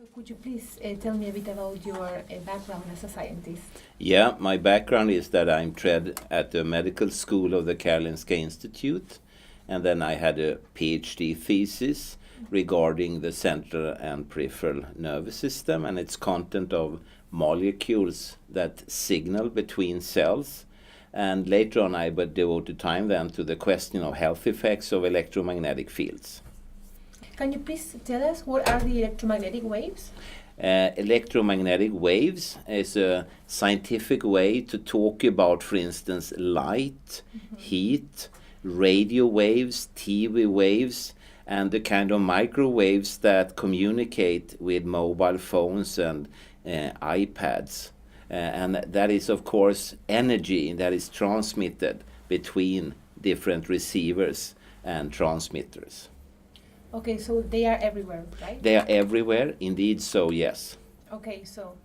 So could you please tell me a bit about your background as a scientist? Yeah, my background is that I'm trained at the medical school of the Karolinska Institute, and then I had a Ph.D. thesis regarding the central and peripheral nervous system and its content of molecules that signal between cells. And later on I devoted time then to the question of health effects of electromagnetic fields. Can you please tell us what are the electromagnetic waves? Electromagnetic waves is a scientific way to talk about, for instance, light, heat, radio waves, TV waves, and the kind of microwaves that communicate with mobile phones and iPads. And that is, of course, energy that is transmitted between different receivers and transmitters. Okay, so they are everywhere, right? They are everywhere, indeed, so yes. Okay, so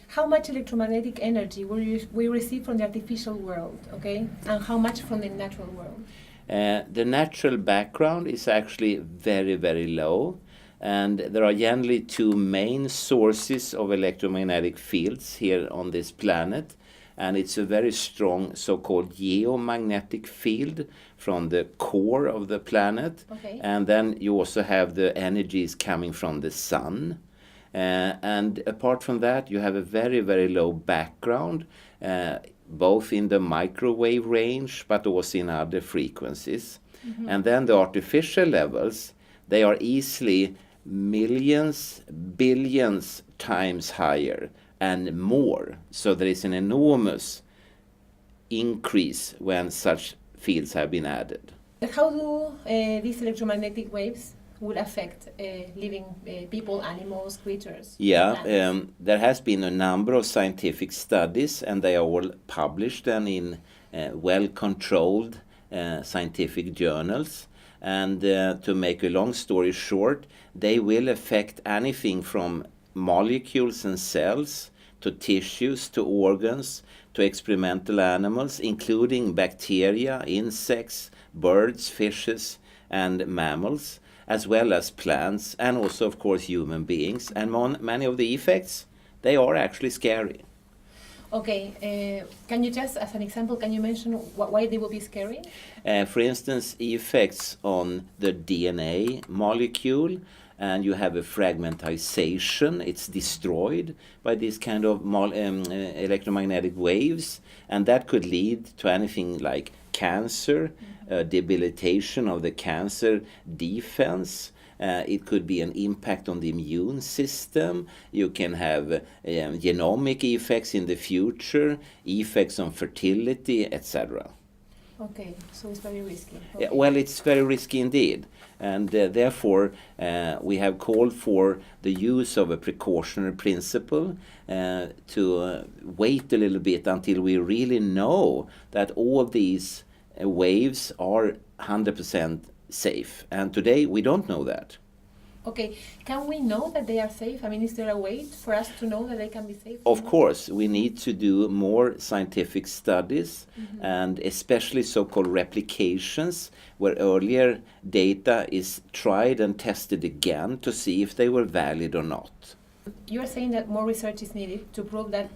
how much electromagnetic energy we receive from the artificial world, okay? And how much from the natural world? The natural background is actually very, very low. And there are generally two main sources of electromagnetic fields here on this planet. And it's a very strong so-called geomagnetic field from the core of the planet. Okay. And then you also have the energies coming from the sun. And apart from that, you have a very, very low background, both in the microwave range, but also in other frequencies. Mm-hmm. And then the artificial levels, they are easily millions, billions times higher and more. So there is an enormous increase when such fields have been added. How do these electromagnetic waves will affect living people, animals, creatures? Yeah, there has been a number of scientific studies, and they are all published and in well-controlled scientific journals. And to make a long story short, they will affect anything from molecules and cells to tissues to organs to experimental animals, including bacteria, insects, birds, fishes, and mammals, as well as plants, and also, of course, human beings. And many of the effects, they are actually scary. Okay, can you just, as an example, can you mention why they will be scary? For instance, effects on the DNA molecule, and you have a fragmentization. It's destroyed by this kind of electromagnetic waves, and that could lead to anything like cancer, debilitation of the cancer defense. It could be an impact on the immune system. You can have genomic effects in the future, effects on fertility, etc. Okay, so it's very risky. Okay. Yeah, well, it's very risky indeed. And therefore, we have called for the use of a precautionary principle to wait a little bit until we really know that all these waves are 100% safe. And today, we don't know that. Okay, can we know that they are safe? I mean, is there a way for us to know that they can be safe? Of course, we need to do more scientific studies, and especially so-called replications, where earlier data is tried and tested again to see if they were valid or not. You are saying that more research is needed to prove that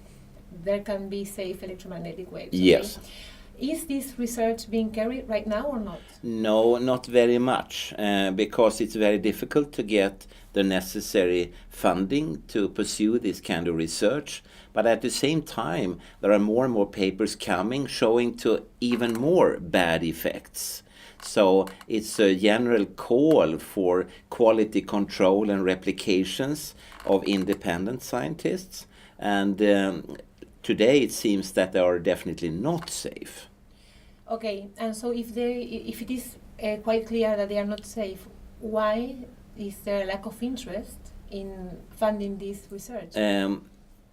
there can be safe electromagnetic waves. Okay? Yes. Is this research being carried right now or not? No, not very much, because it's very difficult to get the necessary funding to pursue this kind of research. But at the same time, there are more and more papers coming showing to even more bad effects. So it's a general call for quality control and replications of independent scientists. And today it seems that they are definitely not safe. Okay, and so if it is quite clear that they are not safe, why is there a lack of interest in funding this research?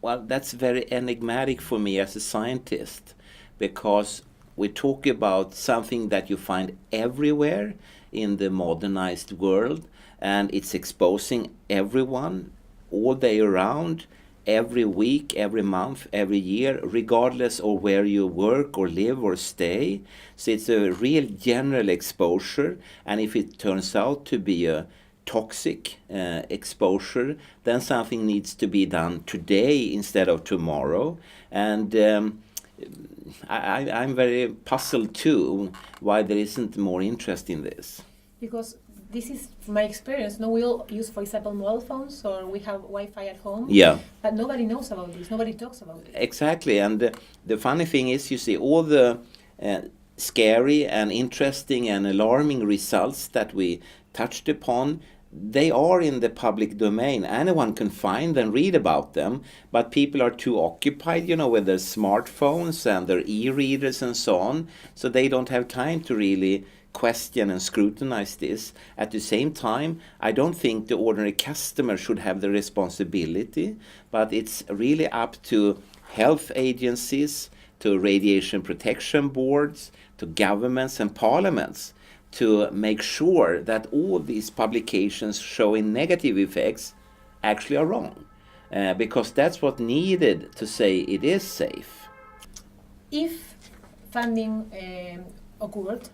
Well, that's very enigmatic for me as a scientist, because we talk about something that you find everywhere in the modernized world, and it's exposing everyone all day around, every week, every month, every year, regardless of where you work or live or stay. So it's a real general exposure, and if it turns out to be a toxic exposure, then something needs to be done today instead of tomorrow. And I'm very puzzled too why there isn't more interest in this. Because this is from my experience. No, we all use, for example, mobile phones, or we have Wi-Fi at home. Yeah. But nobody knows about this. Nobody talks about it. Exactly. And the funny thing is, you see, all the scary and interesting and alarming results that we touched upon, they are in the public domain. Anyone can find and read about them, but people are too occupied, with their smartphones and their e-readers and so on, so they don't have time to really question and scrutinize this. At the same time, I don't think the ordinary customer should have the responsibility, but it's really up to health agencies, to radiation protection boards, to governments and parliaments to make sure that all these publications showing negative effects actually are wrong. Because that's what needed to say it is safe. If funding occurred,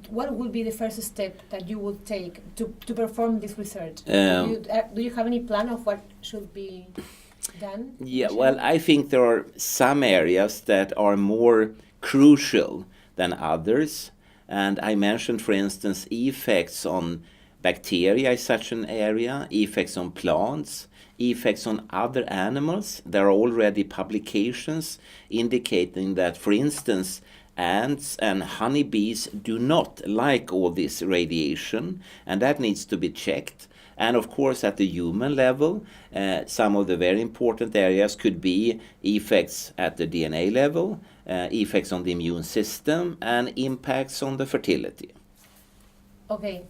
what would be the first step that you would take to perform this research? Do you have any plan of what should be done? Yeah, well, I think there are some areas that are more crucial than others. And I mentioned, for instance, effects on bacteria is such an area, effects on plants, effects on other animals. There are already publications indicating that, for instance, ants and honeybees do not like all this radiation, and that needs to be checked. And of course, at the human level, some of the very important areas could be effects at the DNA level, effects on the immune system, and impacts on the fertility. Okay.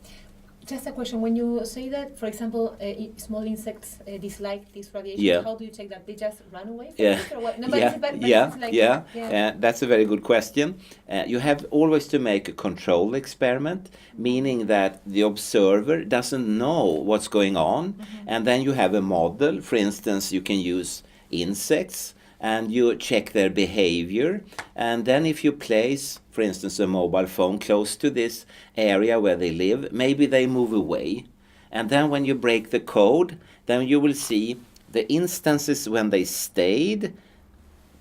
Just a question. When you say that, for example, small insects dislike this radiation, how do you check that? They just run away from it, or what? No, that's a very good question. You have always to make a control experiment, meaning that the observer doesn't know what's going on, and then you have a model. For instance, you can use insects, and you check their behavior, and then if you place, for instance, a mobile phone close to this area where they live, maybe they move away. And then when you break the code, then you will see the instances when they stayed.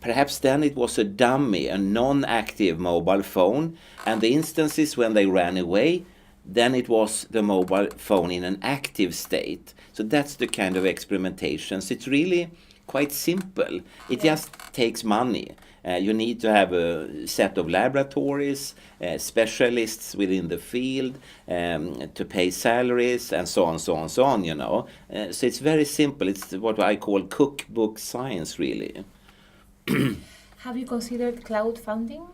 Perhaps then it was a dummy, a non-active mobile phone, and the instances when they ran away, then it was the mobile phone in an active state. So that's the kind of experimentations. It's really quite simple. It just takes money. You need to have a set of laboratories, specialists within the field, to pay salaries, and so on, so on, so on, So it's very simple. It's what I call cookbook science, really. Have you considered crowdfunding?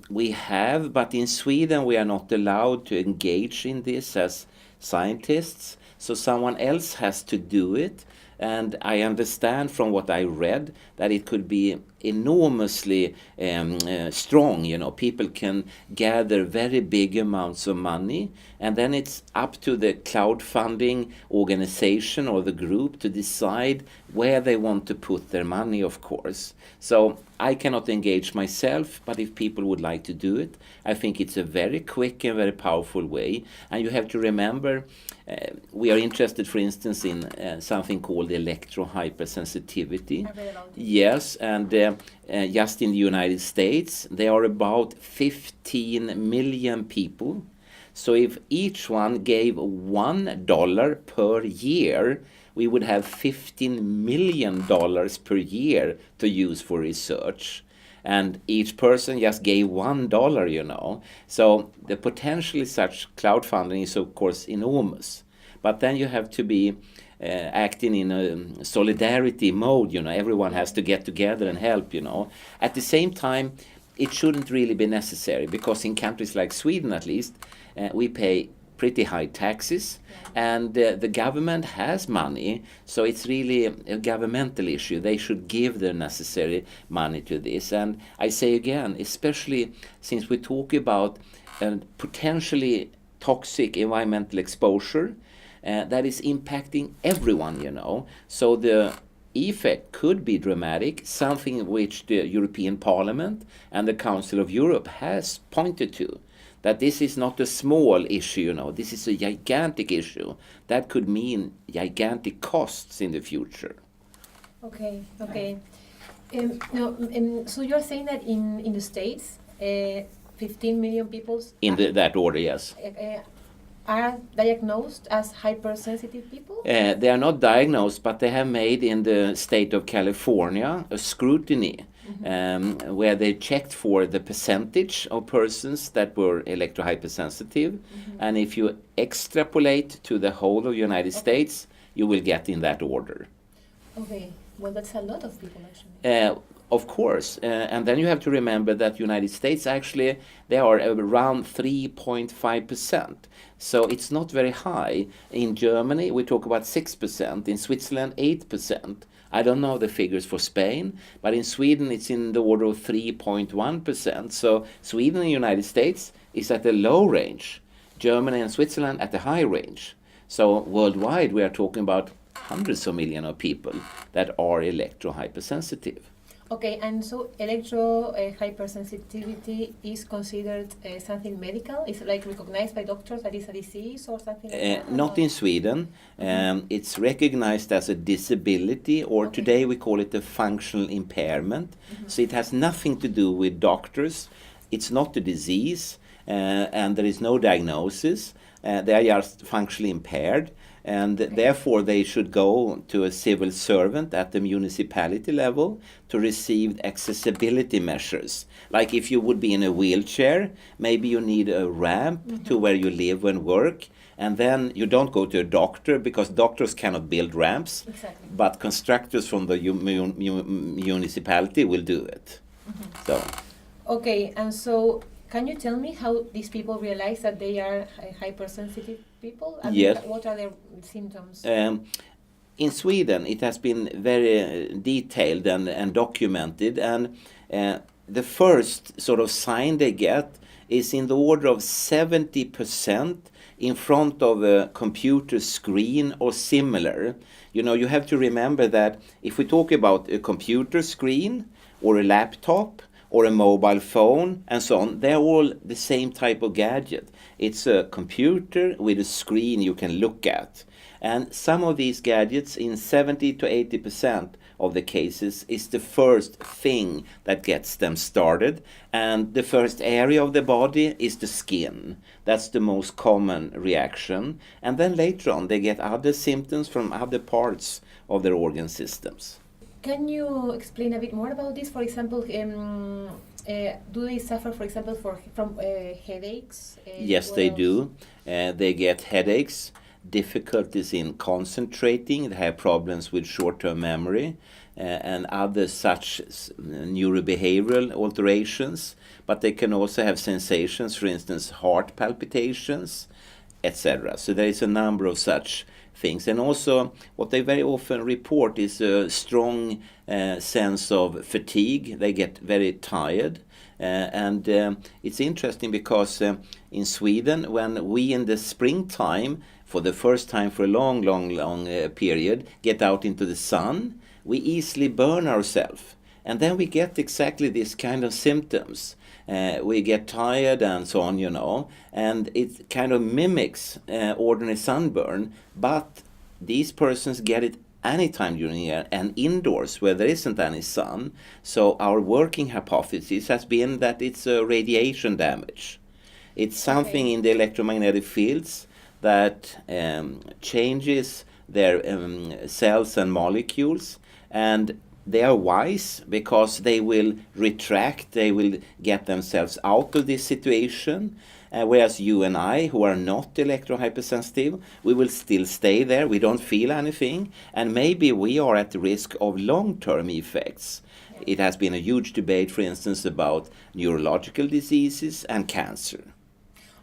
We have, but in Sweden we are not allowed to engage in this as scientists, so someone else has to do it. And I understand from what I read that it could be enormously strong. People can gather very big amounts of money, and then it's up to the crowdfunding organization or the group to decide where they want to put their money, of course. So I cannot engage myself, but if people would like to do it, I think it's a very quick and very powerful way. And you have to remember, we are interested, for instance, in something called electro-hypersensitivity. Yes, and just in the United States, there are about 15 million people. So if each one gave $1 per year, we would have $15 million per year to use for research. And each person just gave $1, So the potential is such crowdfunding is, of course, enormous. But then you have to be acting in a solidarity mode, Everyone has to get together and help, At the same time, it shouldn't really be necessary, because in countries like Sweden, at least, we pay pretty high taxes, and the government has money, so it's really a governmental issue. They should give the necessary money to this. And I say again, especially since we talk about potentially toxic environmental exposure that is impacting everyone, So the effect could be dramatic, something which the European Parliament and the Council of Europe has pointed to, that this is not a small issue, you know, this is a gigantic issue that could mean gigantic costs in the future. Okay, okay. No, so you're saying that in the States, 15 million people That order, yes. Are diagnosed as hypersensitive people? They are not diagnosed, but they have made in the state of California a scrutiny where they checked for the percentage of persons that were electrohypersensitive. And if you extrapolate to the whole of the United States, you will get in that order. Okay, well, that's a lot of people actually. Of course, and then you have to remember that United States actually, they are around 3.5%. So it's not very high. In Germany, we talk about 6%. In Switzerland, 8%. I don't know the figures for Spain, but in Sweden, it's in the order of 3.1%. So Sweden and the United States is at the low range. Germany and Switzerland at the high range. So worldwide, we are talking about hundreds of millions of people that are electrohypersensitive. Okay, and so electro hypersensitivity is considered something medical? Is it like recognized by doctors that it's a disease or something like that? Not in Sweden. It's recognized as a disability, or today we call it a functional impairment. So it has nothing to do with doctors. It's not a disease, and there is no diagnosis. They are just functionally impaired. And therefore, they should go to a civil servant at the municipality level to receive accessibility measures. Like if you would be in a wheelchair, maybe you need a ramp to where you live and work. And then you don't go to a doctor because doctors cannot build ramps. Exactly. But constructors from the municipality will do it. So. Okay, and so can you tell me how these people realize that they are hypersensitive people? I Yes. mean, what are their symptoms? In Sweden, it has been very detailed and documented, and the first sort of sign they get is in the order of 70% in front of a computer screen or similar. You know, you have to remember that if we talk about a computer screen or a laptop or a mobile phone and so on, they're all the same type of gadget. It's a computer with a screen you can look at. And some of these gadgets, in 70 to 80% of the cases, is the first thing that gets them started. And the first area of the body is the skin. That's the most common reaction. And then later on, they get other symptoms from other parts of their organ systems. Can you explain a bit more about this? For example, do they suffer, for example, from headaches? Yes, they do. They get headaches, difficulties in concentrating, they have problems with short-term memory, and other such neurobehavioral alterations. But they can also have sensations, for instance, heart palpitations, etc. So there is a number of such things. And also what they very often report is a strong sense of fatigue. They get very tired. And it's interesting because in Sweden, when we in the springtime, for the first time for a long period, get out into the sun, we easily burn ourselves. And then we get exactly this kind of symptoms. We get tired and so on, you know, and it kind of mimics ordinary sunburn, but these persons get it anytime during the year and indoors where there isn't any sun. So our working hypothesis has been that it's a radiation damage. It's something in the electromagnetic fields that changes their cells and molecules, and they are wise because they will retract, they will get themselves out of this situation, whereas you and I, who are not electrohypersensitive, we will still stay there, we don't feel anything, and maybe we are at risk of long-term effects. It has been a huge debate, for instance, about neurological diseases and cancer.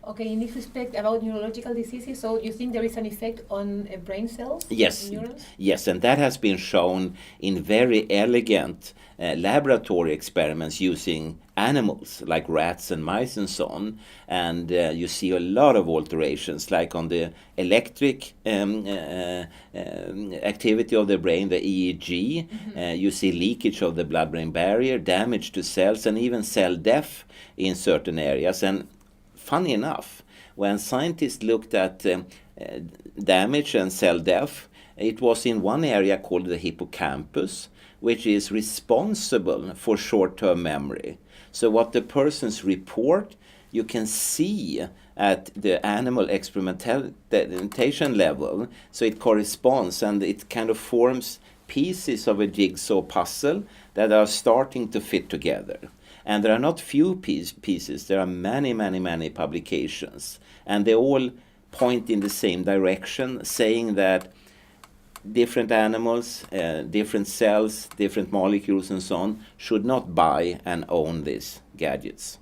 Okay, in this respect about neurological diseases, so you think there is an effect on brain cells? Yes, neurons? yes, and that has been shown in very elegant laboratory experiments using animals like rats and mice and so on. And you see a lot of alterations, like on the electric activity of the brain, the EEG. You see leakage of the blood-brain barrier, damage to cells, and even cell death in certain areas. And funny enough, when scientists looked at damage and cell death, it was in one area called the hippocampus, which is responsible for short-term memory. So what the persons report, you can see at the animal experimentation level, so it corresponds and it kind of forms pieces of a jigsaw puzzle that are starting to fit together. And there are not few pieces, there are many publications. And they all point in the same direction, saying that different animals, different cells, different molecules and so on should not buy and own these gadgets.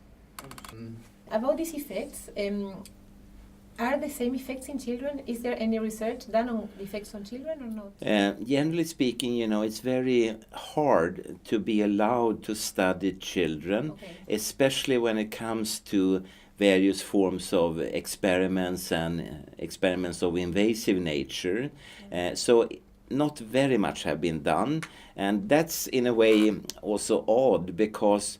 About these effects, are the same effects in children? Is there any research done on the effects on children or not? Generally speaking, it's very hard to be allowed to study children, especially when it comes to various forms of experiments and experiments of invasive nature. So not very much have been done, and that's in a way also odd, because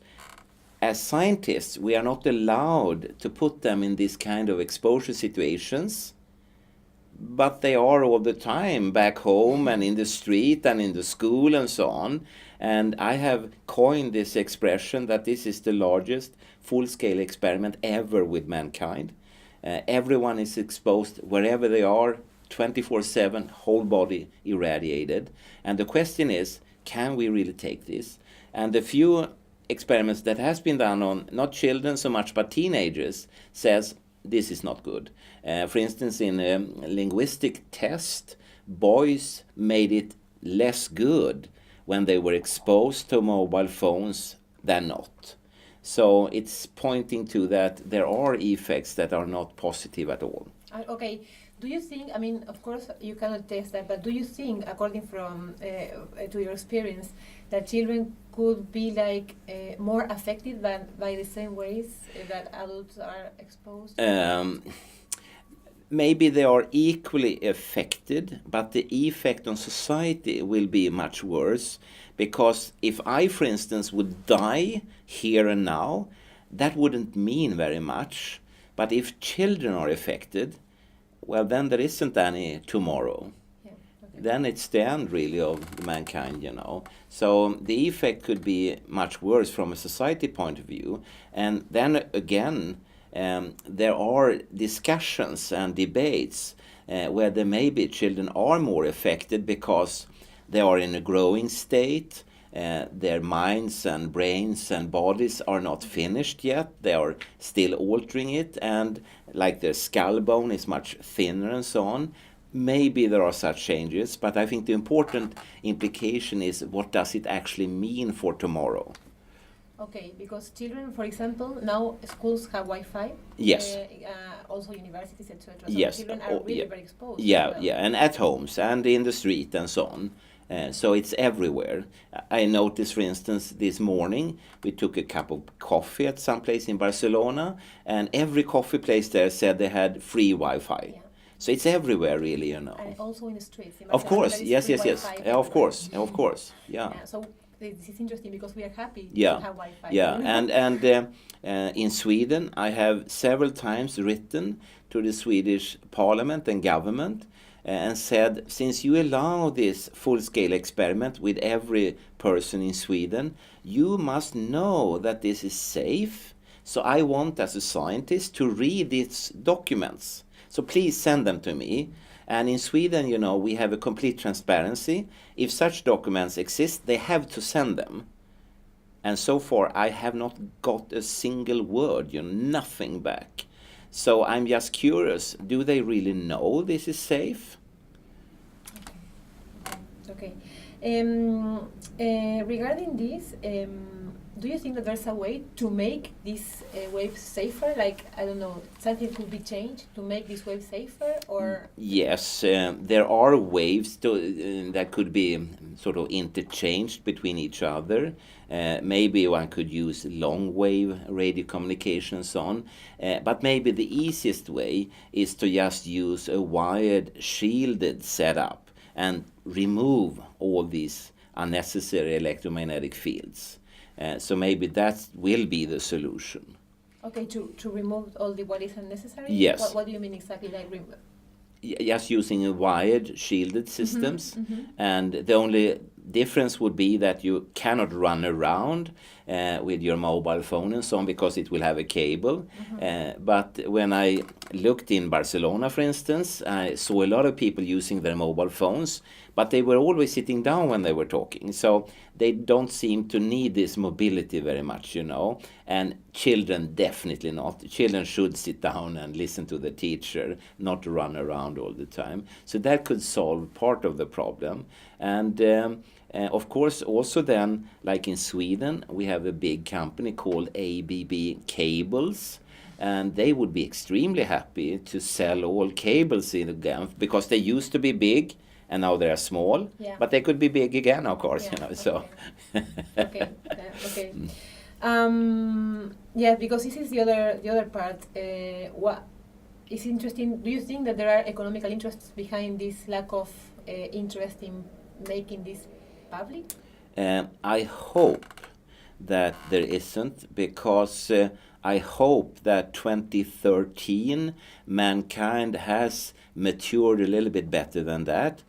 as scientists we are not allowed to put them in this kind of exposure situations, but they are all the time back home and in the street and in the school and so on. And I have coined this expression that this is the largest full-scale experiment ever with mankind. Everyone is exposed wherever they are, 24/7, whole body irradiated. And the question is, can we really take this? And the few experiments that has been done on not children so much but teenagers says this is not good. For instance, in a linguistic test, boys made it less good when they were exposed to mobile phones than not. So it's pointing to that there are effects that are not positive at all. Okay. Do you think, I mean, of course you cannot test that, but do you think, according to your experience, that children could be more affected by the same ways that adults are exposed? Maybe they are equally affected, but the effect on society will be much worse, because if I, for instance, would die here and now, that wouldn't mean very much. But if children are affected, well, then there isn't any tomorrow. Yeah, okay. Then it's the end, really, of mankind, So the effect could be much worse from a society point of view. And then again, there are discussions and debates whether maybe children are more affected because they are in a growing state. Their minds and brains and bodies are not finished yet. They are still altering it, and like their skull bone is much thinner and so on. Maybe there are such changes, but I think the important implication is, what does it actually mean for tomorrow? Okay, because children, for example, now schools have Wi-Fi. Yes. Also universities, etc. So yes. Children are really very exposed. Yeah, and at homes and in the street and so on. So it's everywhere. I noticed, for instance, this morning we took a cup of coffee at some place in Barcelona, and every coffee place there said they had free Wi-Fi. Yeah. So it's everywhere, really, And also in the streets. In Of course, yes. Wi-Fi Of course, yeah. So this is interesting because we are happy Yeah. to have Wi-Fi. Yeah, and in Sweden I have several times written to the Swedish parliament and government and said, since you allow this full-scale experiment with every person in Sweden, you must know that this is safe. So I want, as a scientist, to read these documents. So please send them to me. And in Sweden, we have a complete transparency. If such documents exist, they have to send them. And so far, I have not got a single word, nothing back. So I'm just curious, do they really know this is safe? Okay. Regarding this, do you think that there's a way to make these waves safer? Like, I don't know, something could be changed to make these waves safer, or? Yes, there are waves that could be sort of interchanged between each other. Maybe one could use long wave radio communication and so on. But maybe the easiest way is to just use a wired shielded setup and remove all these unnecessary electromagnetic fields. So maybe that will be the solution. Okay, to remove all what is unnecessary? Yes. What do you mean exactly? Like Just using a wired shielded systems, mhm. and the only difference would be that you cannot run around with your mobile phone and so on because it will have a cable. But when I looked in Barcelona, for instance, I saw a lot of people using their mobile phones, but they were always sitting down when they were talking, so they don't seem to need this mobility very much, and children definitely not. Children should sit down and listen to the teacher, not run around all the time. So that could solve part of the problem. And of course, also then, like in Sweden, we have a big company called ABB Cables, and they would be extremely happy to sell all cables in Genf because they used to be big and now they are small, yeah. but they could be big again, of course, so. Okay, okay. Yeah, because this is the other part. What is interesting, do you think that there are economical interests behind this lack of interest in making this public? I hope that there isn't, because I hope that 2013 mankind has matured a little bit better than that.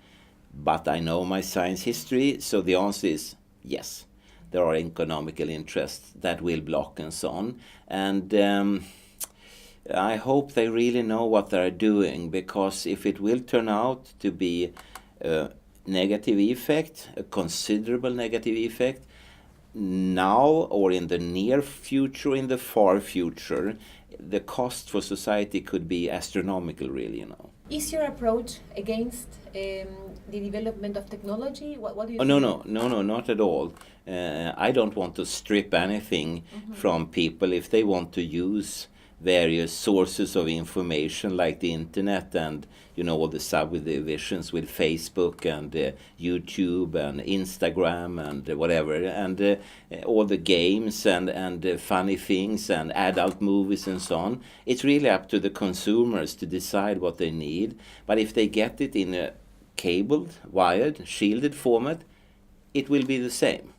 But I know my science history, so the answer is yes. There are economical interests that will block and so on. And I hope they really know what they're doing, because if it will turn out to be a negative effect, a considerable negative effect, now or in the near future, in the far future, the cost for society could be astronomical, really, Is your approach against the development of technology? What do you think? No, not at all. I don't want to strip anything from people if they want to use various sources of information like the internet and all the subdivisions with Facebook and YouTube and Instagram and whatever, and all the games and funny things and adult movies and so on. It's really up to the consumers to decide what they need. But if they get it in a cabled, wired, shielded format, it will be the same.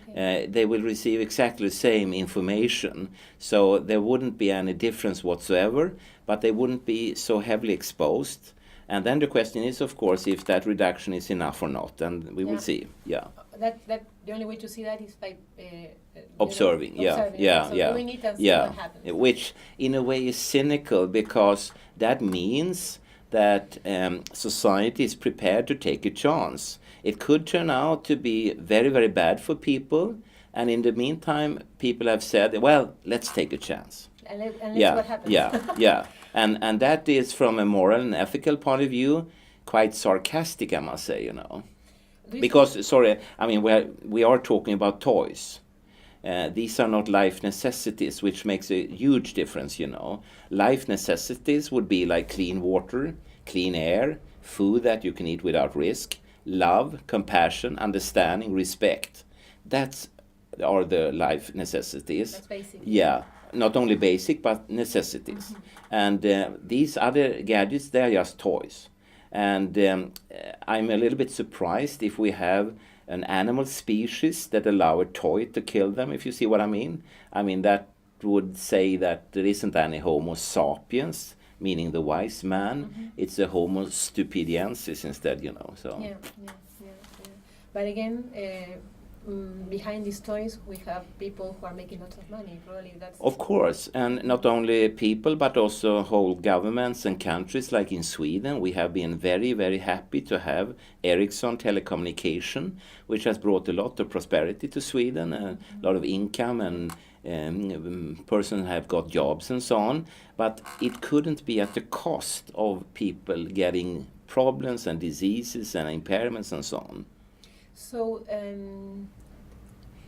Okay. They will receive exactly the same information, so there wouldn't be any difference whatsoever, but they wouldn't be so heavily exposed. And then the question is, of course, if that reduction is enough or not, and we will see. Yeah. That the only way to see that is by observing. So doing it and see what happens. Which in a way is cynical, because that means that society is prepared to take a chance. It could turn out to be very, very bad for people, and in the meantime, people have said, well, let's take a chance. And let's see what happens. Yeah. And that is, from a moral and ethical point of view, quite sarcastic, I must say, Because, sorry, I mean, we are talking about toys. These are not life necessities, which makes a huge difference, Life necessities would be like clean water, clean air, food that you can eat without risk, love, compassion, understanding, respect. Are the life necessities. That's basic. Yeah, not only basic, but necessities. And these other gadgets, they are just toys. And I'm a little bit surprised if we have an animal species that allow a toy to kill them, if you see what I mean. I mean, that would say that there isn't any Homo sapiens, meaning the wise man. It's a Homo stupidiensis instead, so. Yeah. But again, behind these toys, we have people who are making lots of money. Probably that's. Of course, and not only people, but also whole governments and countries. Like in Sweden, we have been very, very happy to have Ericsson telecommunication, which has brought a lot of prosperity to Sweden, a lot of income, and persons have got jobs and so on. But it couldn't be at the cost of people getting problems and diseases and impairments and so on. So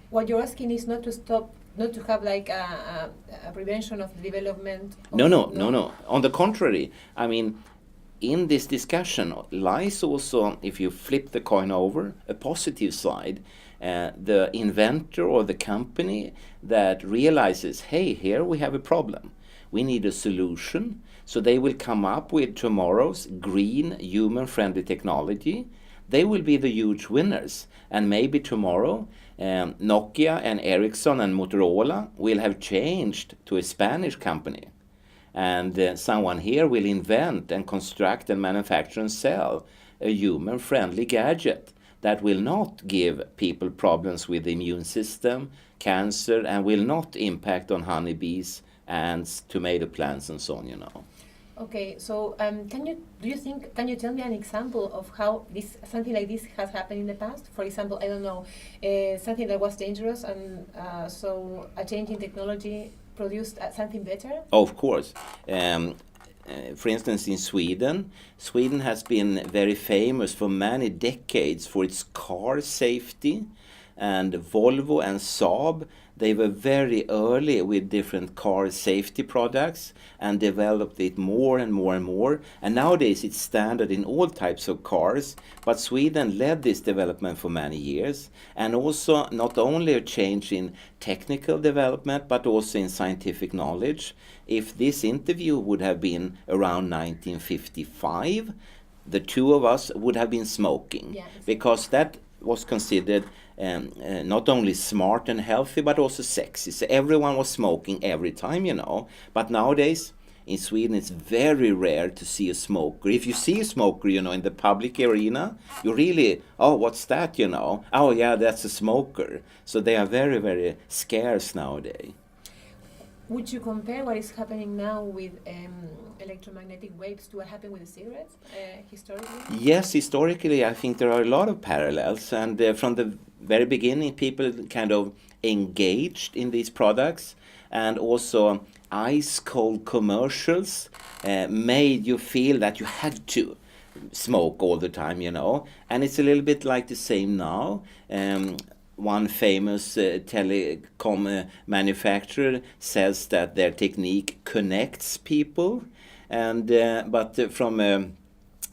what you're asking is not to have like a prevention of development? No. On the contrary, I mean, in this discussion lies also, if you flip the coin over, a positive side. The inventor or the company that realizes, hey, here we have a problem. We need a solution. So they will come up with tomorrow's green, human-friendly technology they will be the huge winners. And maybe tomorrow, Nokia and Ericsson and Motorola will have changed to a Spanish company. And someone here will invent and construct and manufacture and sell a human-friendly gadget that will not give people problems with the immune system, cancer, and will not impact on honeybees, ants, tomato plants, and so on, you know. Okay, so can you tell me an example of how something like this has happened in the past? For example, I don't know, something that was dangerous, and so a change in technology produced something better? Of course. For instance, in Sweden has been very famous for many decades for its car safety, and Volvo and Saab, they were very early with different car safety products and developed it more and more and more. And nowadays it's standard in all types of cars, but Sweden led this development for many years. And also not only a change in technical development, but also in scientific knowledge. If this interview would have been around 1955, the two of us would have been smoking. Yeah, because that was considered not only smart and healthy, but also sexy. So everyone was smoking every time, you know. But nowadays, in Sweden, it's very rare to see a smoker. If you see a smoker, you know, in the public arena, you really, oh, what's that, you know? Oh, yeah, that's a smoker. So they are very, very scarce nowadays. Would you compare what is happening now with electromagnetic waves to what happened with the cigarettes historically? Yes, historically, I think there are a lot of parallels. And from the very beginning, people kind of engaged in these products. And also ice-cold commercials made you feel that you had to smoke all the time, you know. And it's a little bit like the same now. One famous telecom manufacturer says that their technique connects people, and but from a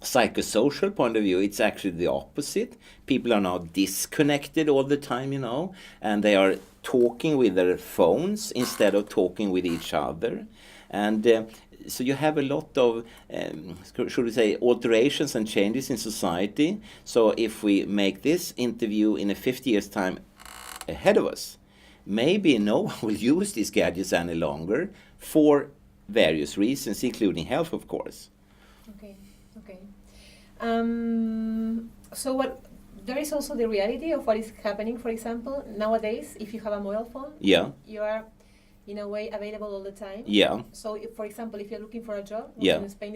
psychosocial point of view, it's actually the opposite. People are now disconnected all the time, you know, and they are talking with their phones instead of talking with each other. And so you have a lot of, should we say, alterations and changes in society. So if we make this interview in a 50 years' time ahead of us, maybe no one will use these gadgets any longer for various reasons, including health, of course. Okay. So there is also the reality of what is happening. For example, nowadays, if you have a mobile phone, you are in a way available all the time. Yeah. So, for example, if you're looking for a job, yeah. in Spain,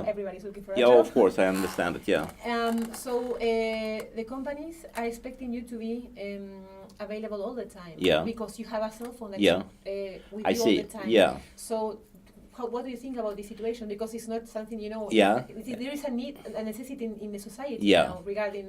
everybody's looking for a job. Yeah, of course, I understand it. Yeah. So the companies are expecting you to be available all the time. Yeah. Because you have a cell phone that with I you see. all the time. Yeah. So, what do you think about this situation? Because it's not something, you know, Yeah. there is a necessity in the society Yeah. now regarding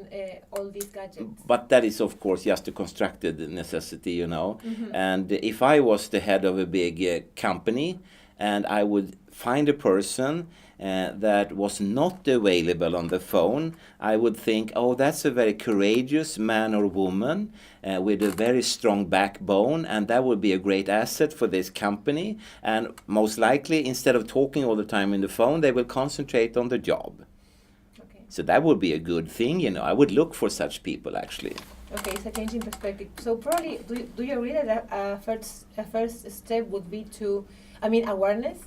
all these gadgets. But that is, of course, just a constructed necessity, you know. Mm-hmm. And if I was the head of a big company and I would find a person that was not available on the phone, I would think, oh, that's a very courageous man or woman with a very strong backbone, and that would be a great asset for this company. And most likely, instead of talking all the time in the phone, they will concentrate on the job. Okay. So that would be a good thing, you know. I would look for such people, actually. Okay, it's a change in perspective. So probably, do you agree that a first step would be awareness?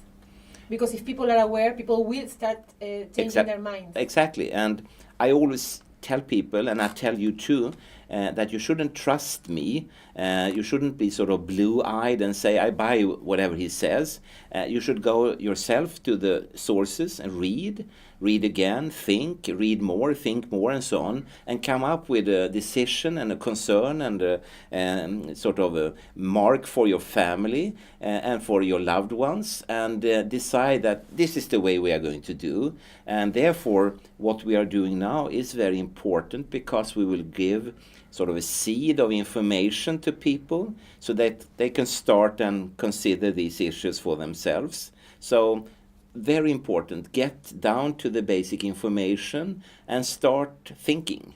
Because if people are aware, people will start changing their minds. Exactly. And I always tell people, and I tell you too, that you shouldn't trust me. You shouldn't be sort of blue-eyed and say, I buy whatever he says. You should go yourself to the sources and read again, read more, think more, and so on, and come up with a decision and a concern and sort of a mark for your family and for your loved ones, and decide that this is the way we are going to do. And therefore, what we are doing now is very important, because we will give sort of a seed of information to people so that they can start and consider these issues for themselves. So very important, get down to the basic information and start thinking.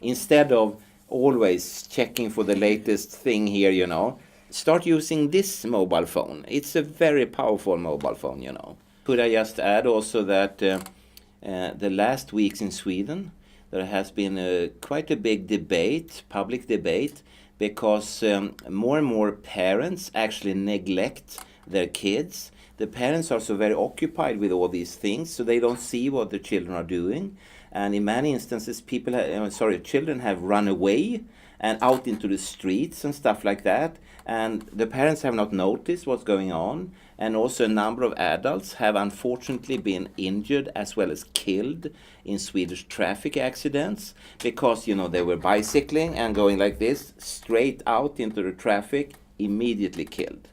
Instead of always checking for the latest thing here, you know, start using this mobile phone. It's a very powerful mobile phone, you know. Could I just add also that the last weeks in Sweden, there has been quite a big debate, public debate, because more and more parents actually neglect their kids. The parents are so very occupied with all these things, so they don't see what the children are doing. And in many instances, children have run away and out into the streets and stuff like that. And the parents have not noticed what's going on. And also a number of adults have unfortunately been injured as well as killed in Swedish traffic accidents because, they were bicycling and going like this, straight out into the traffic, immediately killed.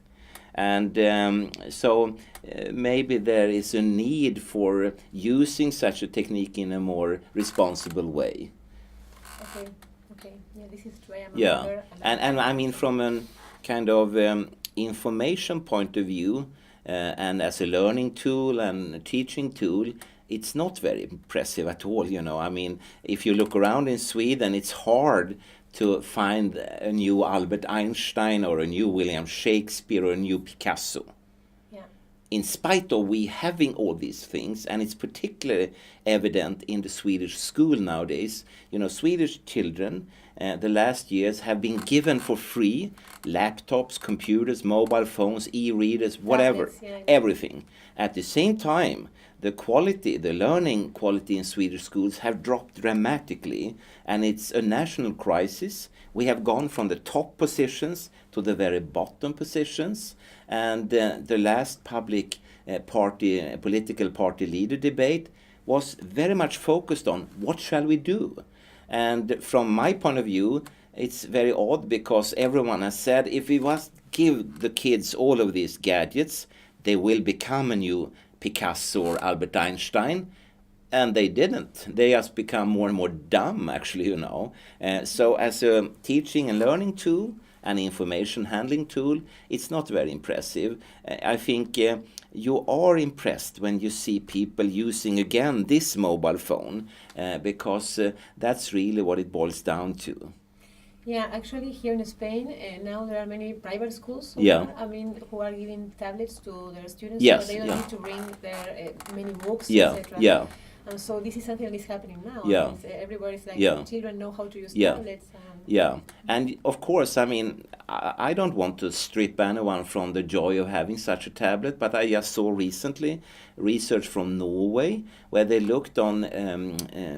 And maybe there is a need for using such a technique in a more responsible way. Okay. Yeah, this is true. Yeah, and I mean from a kind of information point of view, and as a learning tool and a teaching tool, it's not very impressive at all. I mean, if you look around in Sweden, it's hard to find a new Albert Einstein or a new William Shakespeare or a new Picasso. Yeah. In spite of we having all these things, and it's particularly evident in the Swedish school nowadays. Swedish children the last years have been given for free laptops, computers, mobile phones, e-readers, whatever, everything. At the same time, the learning quality in Swedish schools have dropped dramatically, and it's a national crisis. We have gone from the top positions to the very bottom positions, and the last political party leader debate was very much focused on what shall we do. And from my point of view, it's very odd because everyone has said if we must give the kids all of these gadgets, they will become a new Picasso or Albert Einstein, and they didn't. They just become more and more dumb, actually, So as a teaching and learning tool, an information handling tool, it's not very impressive. I think you are impressed when you see people using, again, this mobile phone, because that's really what it boils down to. Yeah, actually here in Spain, now there are many private schools who are giving tablets to their students, so they don't need to bring their many books, etc. Yeah. And so this is something that is happening now. Yeah. Everybody's like, children know how to use tablets. And of course, I mean, I don't want to strip anyone from the joy of having such a tablet, but I just saw recently research from Norway where they looked on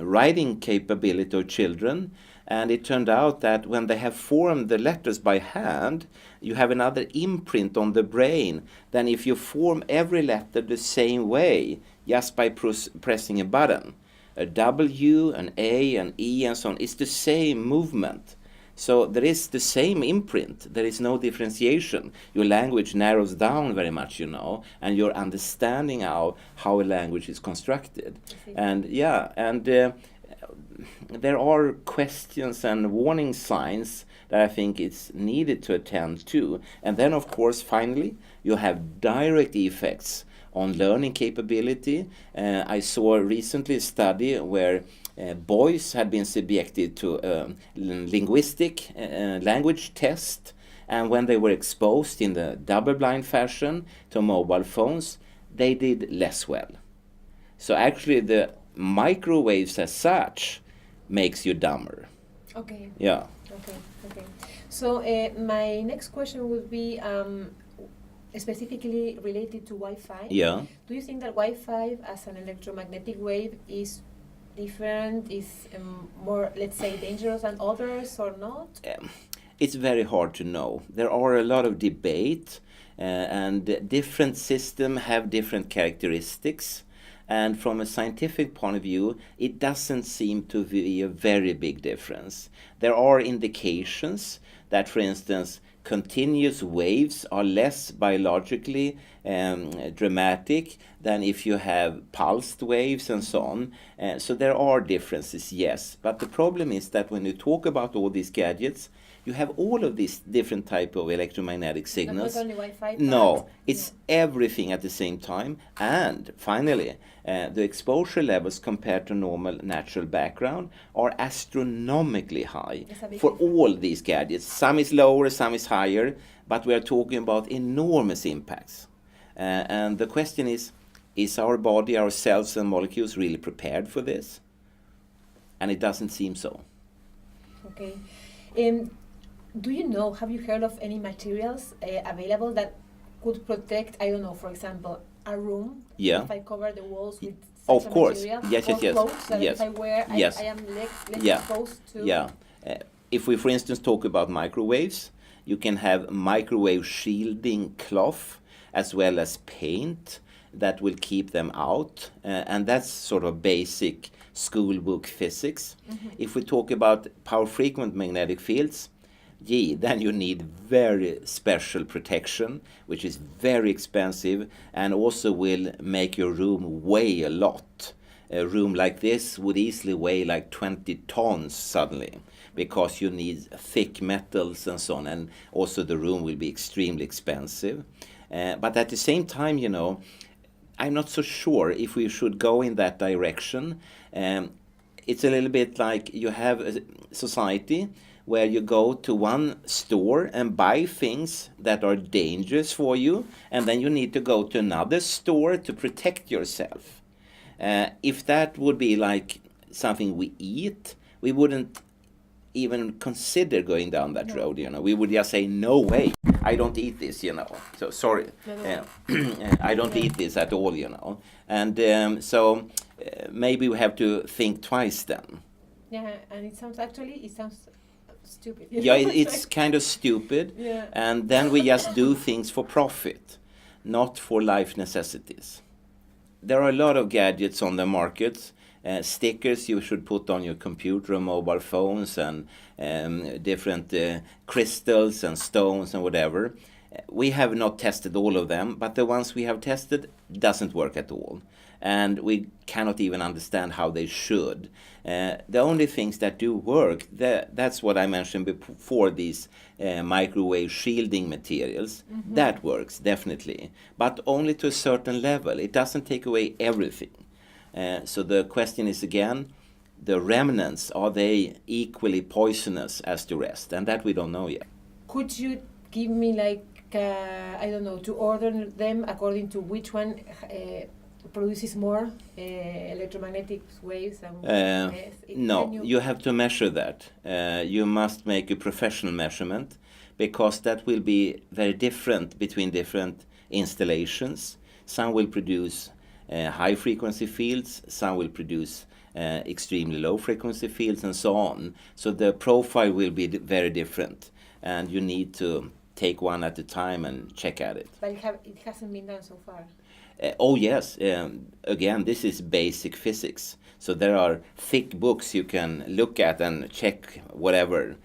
writing capability of children, and it turned out that when they have formed the letters by hand, you have another imprint on the brain than if you form every letter the same way just by pressing a button. A W, an A, an E, and so on. It's the same movement. So there is the same imprint. There is no differentiation. Your language narrows down very much, and your understanding how a language is constructed. And there are questions and warning signs that I think it's needed to attend to. And then, of course, finally, you have direct effects on learning capability. I saw recently a study where boys had been subjected to a linguistic language test, and when they were exposed in the double-blind fashion to mobile phones, they did less well. So actually the microwaves as such makes you dumber. Okay. Yeah. Okay. So my next question would be specifically related to Wi-Fi. Yeah. Do you think that Wi-Fi as an electromagnetic wave is different, is more, let's say, dangerous than others or not? It's very hard to know. There are a lot of debate, and different systems have different characteristics. And from a scientific point of view, it doesn't seem to be a very big difference. There are indications that, for instance, continuous waves are less biologically dramatic than if you have pulsed waves and so on. So there are differences, yes. But the problem is that when you talk about all these gadgets, you have all of these different type of electromagnetic signals. Not only Wi-Fi. No, it's everything at the same time. And finally, the exposure levels compared to normal natural background are astronomically high for all these gadgets. Some is lower, some is higher, but we are talking about enormous impacts. And the question is our body, our cells and molecules really prepared for this? and it doesn't seem so. Okay. Do you know, have you heard of any materials available that could protect, I don't know, for example, a room? Yeah. If I cover the walls with Of such a course. material? Yes, or yes, yes. clothes that Yes. if I wear, Yes. I am less Yeah. exposed to? Yeah. If we, for instance, talk about microwaves, you can have microwave shielding cloth as well as paint that will keep them out. And that's sort of basic schoolbook physics. Mm-hmm. If we talk about power frequent magnetic fields, then you need very special protection, which is very expensive and also will make your room weigh a lot. A room like this would easily weigh like 20 tons suddenly, because you need thick metals and so on, and also the room will be extremely expensive. But at the same time, you know, I'm not so sure if we should go in that direction. It's a little bit like you have a society where you go to one store and buy things that are dangerous for you, and then you need to go to another store to protect yourself. If that would be like something we eat, we wouldn't even consider going down that road, you know. We would just say, no way, I don't eat this, you know. So, sorry, I don't eat this at all, you know. And so maybe we have to think twice then. Yeah, and it sounds stupid. Yeah, it's kind of stupid. Yeah. And then we just do things for profit, not for life necessities. There are a lot of gadgets on the market, stickers you should put on your computer and mobile phones, and different crystals and stones and whatever. We have not tested all of them, but the ones we have tested doesn't work at all. And we cannot even understand how they should. The only things that do work, that's what I mentioned before, these microwave shielding materials. Mm-hmm. That works, definitely. But only to a certain level. It doesn't take away everything. So the question is again, the remnants, are they equally poisonous as the rest? And that we don't know yet. Could you give me like, I don't know, to order them according to which one produces more electromagnetic waves? No, you have to measure that. You must make a professional measurement, because that will be very different between different installations. Some will produce high frequency fields, some will produce extremely low frequency fields, and so on. So the profile will be very different, and you need to take one at a time and check at it. But it hasn't been done so far. Oh yes, again, this is basic physics. So there are thick books you can look at and check whatever.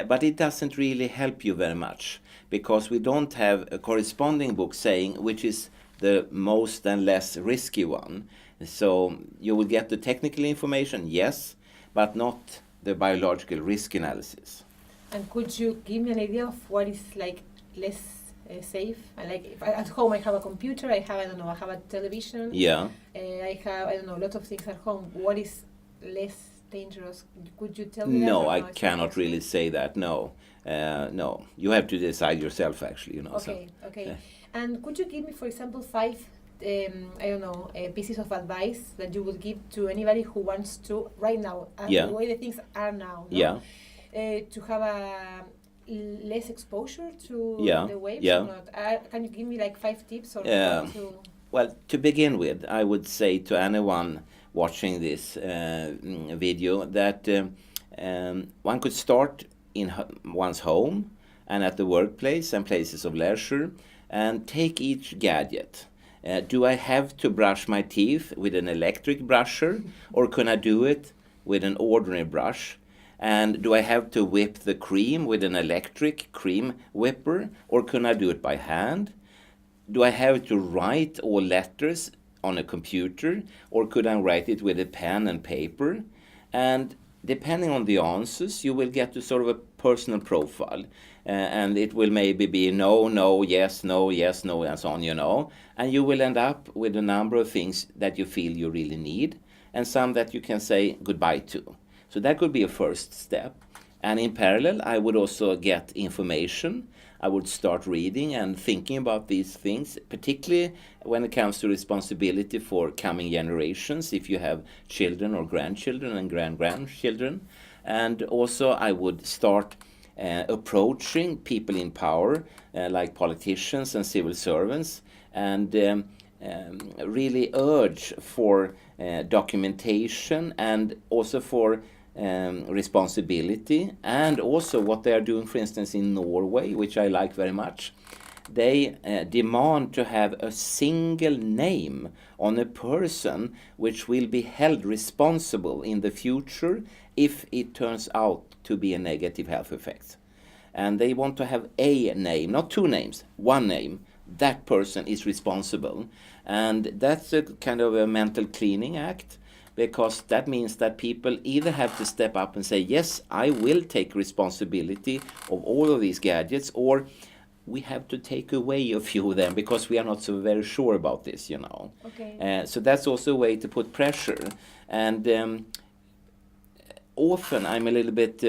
But it doesn't really help you very much, because we don't have a corresponding book saying which is the most and less risky one. So you will get the technical information, yes, but not the biological risk analysis. And could you give me an idea of what is like less safe? Like if at home I have a computer, I have a television. Yeah. I have, a lot of things at home. What is less dangerous? Could you tell me that? No, I cannot really say that. No, no. You have to decide yourself, actually. Okay, so. okay. Yeah. And could you give me, for example, 5, pieces of advice that you would give to anybody who wants to, right now, the way the things are now, no? To have a less exposure to the waves or not? Can you give me like 5 tips? Well, to begin with, I would say to anyone watching this video that one could start in one's home and at the workplace and places of leisure, and take each gadget. Do I have to brush my teeth with an electric brusher, or can I do it with an ordinary brush? And do I have to whip the cream with an electric cream whipper, or can I do it by hand? Do I have to write all letters on a computer, or could I write it with a pen and paper? And depending on the answers, you will get to sort of a personal profile. And it will maybe be no, yes, no, and so on, And you will end up with a number of things that you feel you really need, and some that you can say goodbye to. So that could be a first step. And in parallel, I would also get information. I would start reading and thinking about these things, particularly when it comes to responsibility for coming generations, if you have children or grandchildren and grandchildren. And also I would start approaching people in power, like politicians and civil servants, and really urge for documentation and also for responsibility, and also what they are doing, for instance, in Norway, which I like very much. They demand to have a single name on a person which will be held responsible in the future if it turns out to be a negative health effect. And they want to have a name, not two names, one name. That person is responsible. And that's a kind of a mental cleaning act, because that means that people either have to step up and say, yes, I will take responsibility of all of these gadgets, or we have to take away a few of them because we are not so very sure about this, you know. Okay. So that's also a way to put pressure. And often I'm a little bit,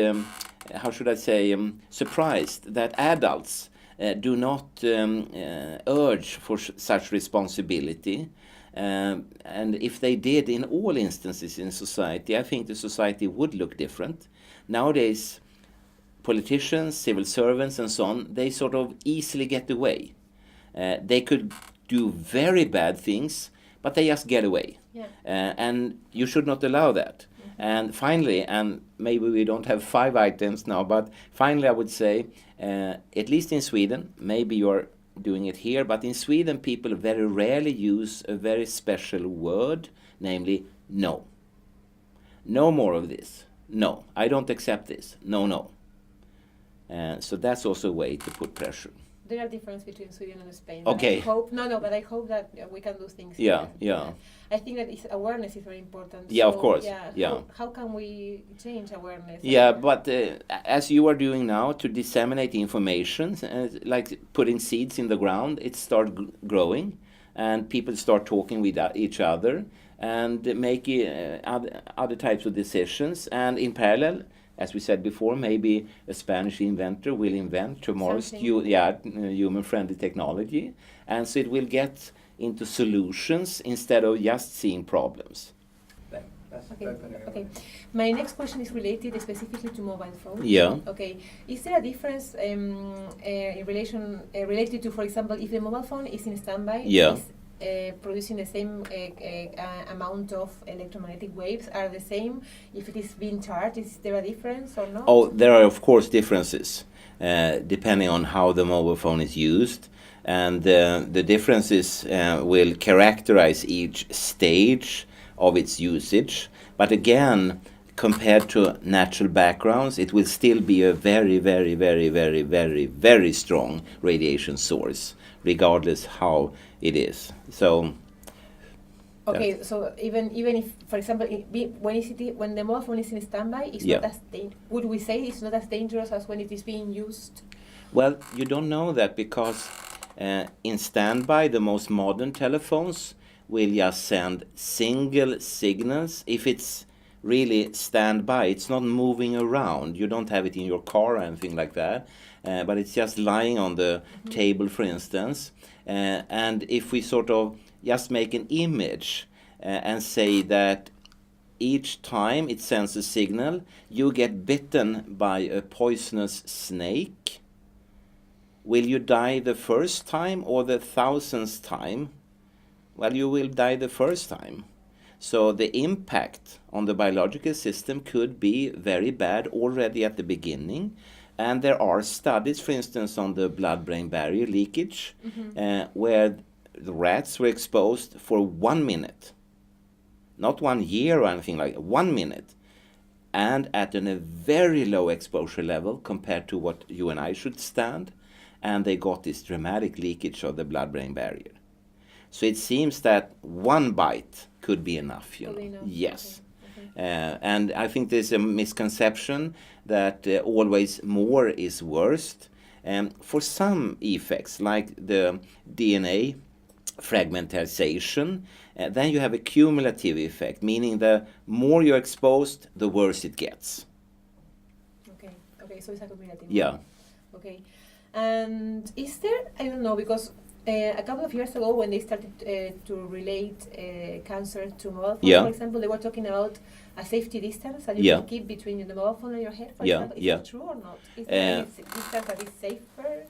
how should I say, surprised that adults do not urge for such responsibility. And if they did in all instances in society, I think the society would look different. Nowadays, politicians, civil servants and so on, they sort of easily get away. They could do very bad things, but they just get away. Yeah. And you should not allow that. And finally, and maybe we don't have 5 items now, but finally I would say, at least in Sweden, maybe you're doing it here, but in Sweden people very rarely use a very special word, namely no. No more of this. No, I don't accept this. No, no. So that's also a way to put pressure. There are differences between Sweden and Spain. Okay. But I hope that we can do things. Yeah, here. yeah. I think that awareness is very important. Yeah, of course. Yeah. How can we change awareness? Yeah, but as you are doing now, to disseminate information, like putting seeds in the ground, it starts growing, and people start talking with each other and make other types of decisions. And in parallel, as we said before, maybe a Spanish inventor will invent tomorrow's human-friendly technology, and so it will get into solutions instead of just seeing problems. Okay. My next question is related specifically to mobile phones. Yeah. Okay. Is there a difference related to, for example, if the mobile phone is in standby? Yeah. Producing the same amount of electromagnetic waves are the same if it is being charged? Is there a difference or not? Oh, there are of course differences depending on how the mobile phone is used, and the differences will characterize each stage of its usage. But again, compared to natural backgrounds, it will still be a very, very, very, very, very, very strong radiation source, regardless how it is. So. Okay, so even if, for example, when the mobile phone is in standby, it's not as would we say it's not as dangerous as when it is being used? Well, you don't know that, because in standby, the most modern telephones will just send single signals. If it's really standby, it's not moving around. You don't have it in your car or anything like that, but it's just lying on the table, for instance. And if we sort of just make an image and say that each time it sends a signal, you get bitten by a poisonous snake, will you die the first time or the 1000th time? Well, you will die the first time. So the impact on the biological system could be very bad already at the beginning. And there are studies, for instance, on the blood-brain barrier leakage, where the rats were exposed for 1 minute. Not 1 year or anything like that, 1 minute. And at a very low exposure level compared to what you and I should stand. And they got this dramatic leakage of the blood-brain barrier. So it seems that 1 bite could be enough, you know. Enough. Yes. Okay. And I think there's a misconception that always more is worst. For some effects, like the DNA fragmentization, then you have a cumulative effect, meaning the more you're exposed, the worse it gets. Okay, so it's a cumulative. Yeah. Okay. And is there, I don't know, because a couple of years ago when they started to relate cancer to mobile phones, for example, they were talking about a safety distance that you can keep between the mobile phone and your head, for example. Is that true or not? Is there a distance that is safer?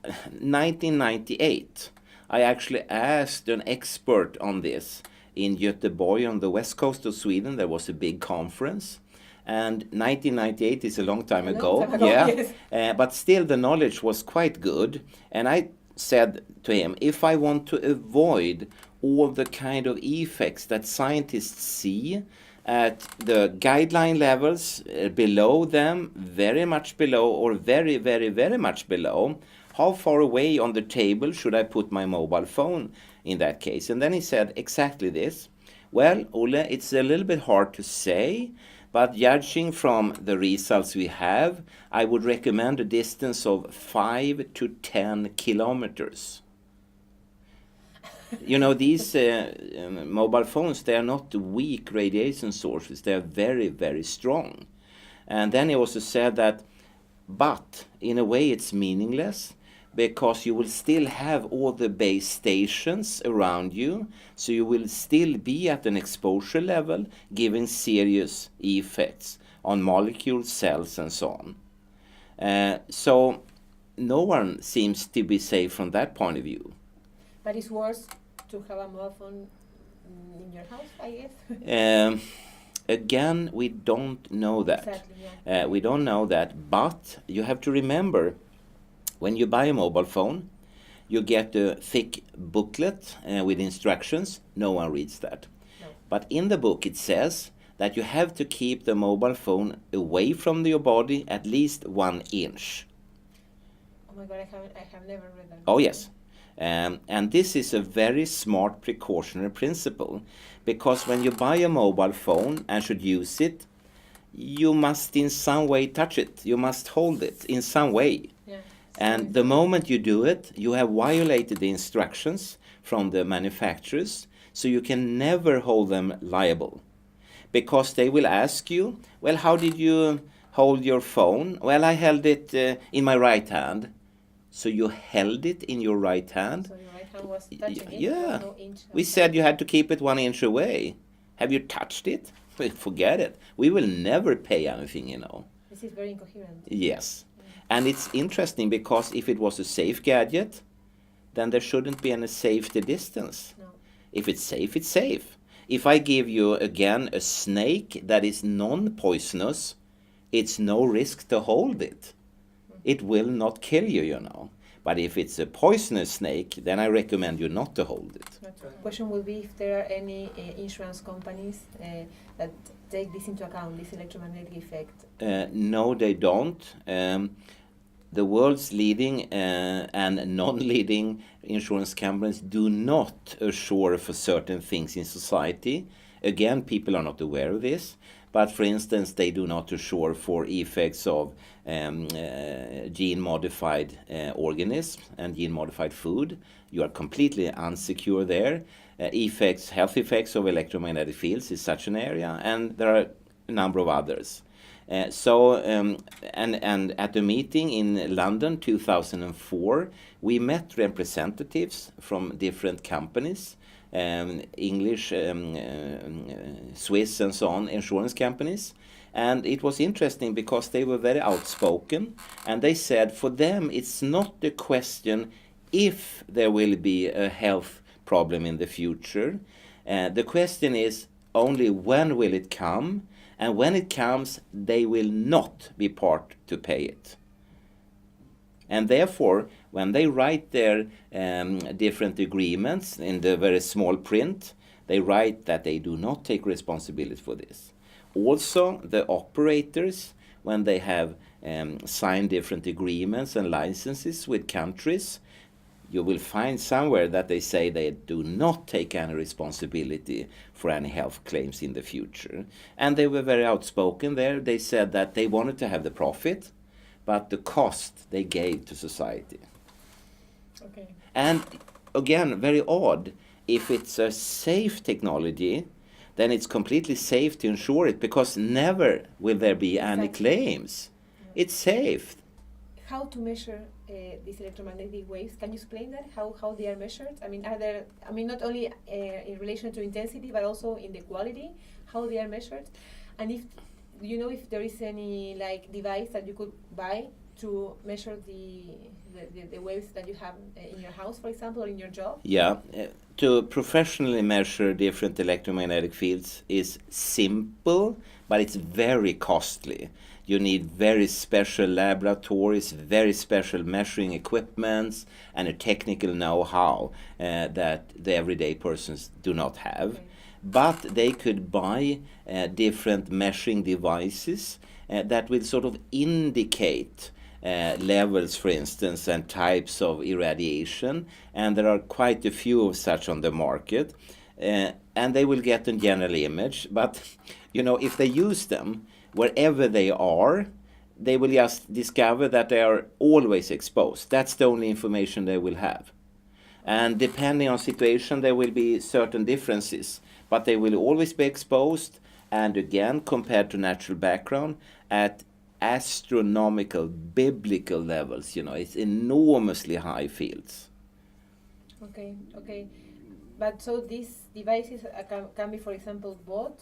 1998, I actually asked an expert on this in Göteborg on the west coast of Sweden. There was a big conference. And 1998 is a long time ago. Yes. But still the knowledge was quite good. And I said to him, if I want to avoid all the kind of effects that scientists see at the guideline levels below them, very much below, or very, very, very much below, how far away on the table should I put my mobile phone in that case? And then he said exactly this. Well, Olle, it's a little bit hard to say, but judging from the results we have, I would recommend a distance of 5 to 10 kilometers. You know, these mobile phones, they are not weak radiation sources. They are very, very strong. And then he also said that, but in a way it's meaningless, because you will still have all the base stations around you, so you will still be at an exposure level, giving serious effects on molecules, cells, and so on. So no one seems to be safe from that point of view. But it's worse to have a mobile phone in your house, I guess? Again, we don't know that. Exactly, yeah. We don't know that, but you have to remember, when you buy a mobile phone, you get a thick booklet with instructions. No one reads that. No. But in the book it says that you have to keep the mobile phone away from your body at least 1 inch. Oh my God, I have never read that. Oh yes. And this is a very smart precautionary principle, because when you buy a mobile phone and should use it, you must in some way touch it. You must hold it in some way. Yeah. And the moment you do it, you have violated the instructions from the manufacturers, so you can never hold them liable. Because they will ask you, well, how did you hold your phone? Well, I held it in my right hand. So you held it in your right hand? So your right hand was touching it? Yeah. No inch We said you had to keep it 1 inch away. Have you touched it? Forget it. We will never pay anything, you know. This is very incoherent. Yes. And it's interesting, because if it was a safe gadget, then there shouldn't be any safety distance. No. If it's safe, it's safe. If I give you, again, a snake that is non-poisonous, it's no risk to hold it. It will not kill you, you know. But if it's a poisonous snake, then I recommend you not to hold it. The question will be if there are any insurance companies that take this into account, this electromagnetic effect. No, they don't. The world's leading and non-leading insurance companies do not assure for certain things in society. Again, people are not aware of this. But for instance, they do not assure for effects of gene-modified organisms and gene-modified food. You are completely unsecure there. Health effects of electromagnetic fields is such an area, and there are a number of others. And at the meeting in London 2004, we met representatives from different companies, English, Swiss and so on, insurance companies. And it was interesting because they were very outspoken, and they said for them it's not the question if there will be a health problem in the future. The question is only when will it come, and when it comes they will not be part to pay it. And therefore, when they write their different agreements in the very small print, they write that they do not take responsibility for this. Also, the operators, when they have signed different agreements and licenses with countries, you will find somewhere that they say they do not take any responsibility for any health claims in the future. And they were very outspoken there. They said that they wanted to have the profit, but the cost they gave to society. Okay. And again, very odd, if it's a safe technology, then it's completely safe to insure it, because never will there be any claims. It's safe. how to measure these electromagnetic waves. Can you explain that? How they are measured? I mean, not only in relation to intensity, but also in the quality, how they are measured, and if if there is any like device that you could buy to measure the waves that you have in your house, for example, or in your job? Yeah, to professionally measure different electromagnetic fields is simple, but it's very costly. You need very special laboratories, very special measuring equipments, and a technical know-how that the everyday persons do not have. Okay. But they could buy different measuring devices that will sort of indicate levels, for instance, and types of irradiation, and there are quite a few of such on the market, and they will get a general image. But if they use them wherever they are, they will just discover that they are always exposed. That's the only information they will have. And depending on situation, there will be certain differences, but they will always be exposed, and again, compared to natural background, at astronomical, biblical levels. It's enormously high fields. Okay. But so these devices can be, for example, bought?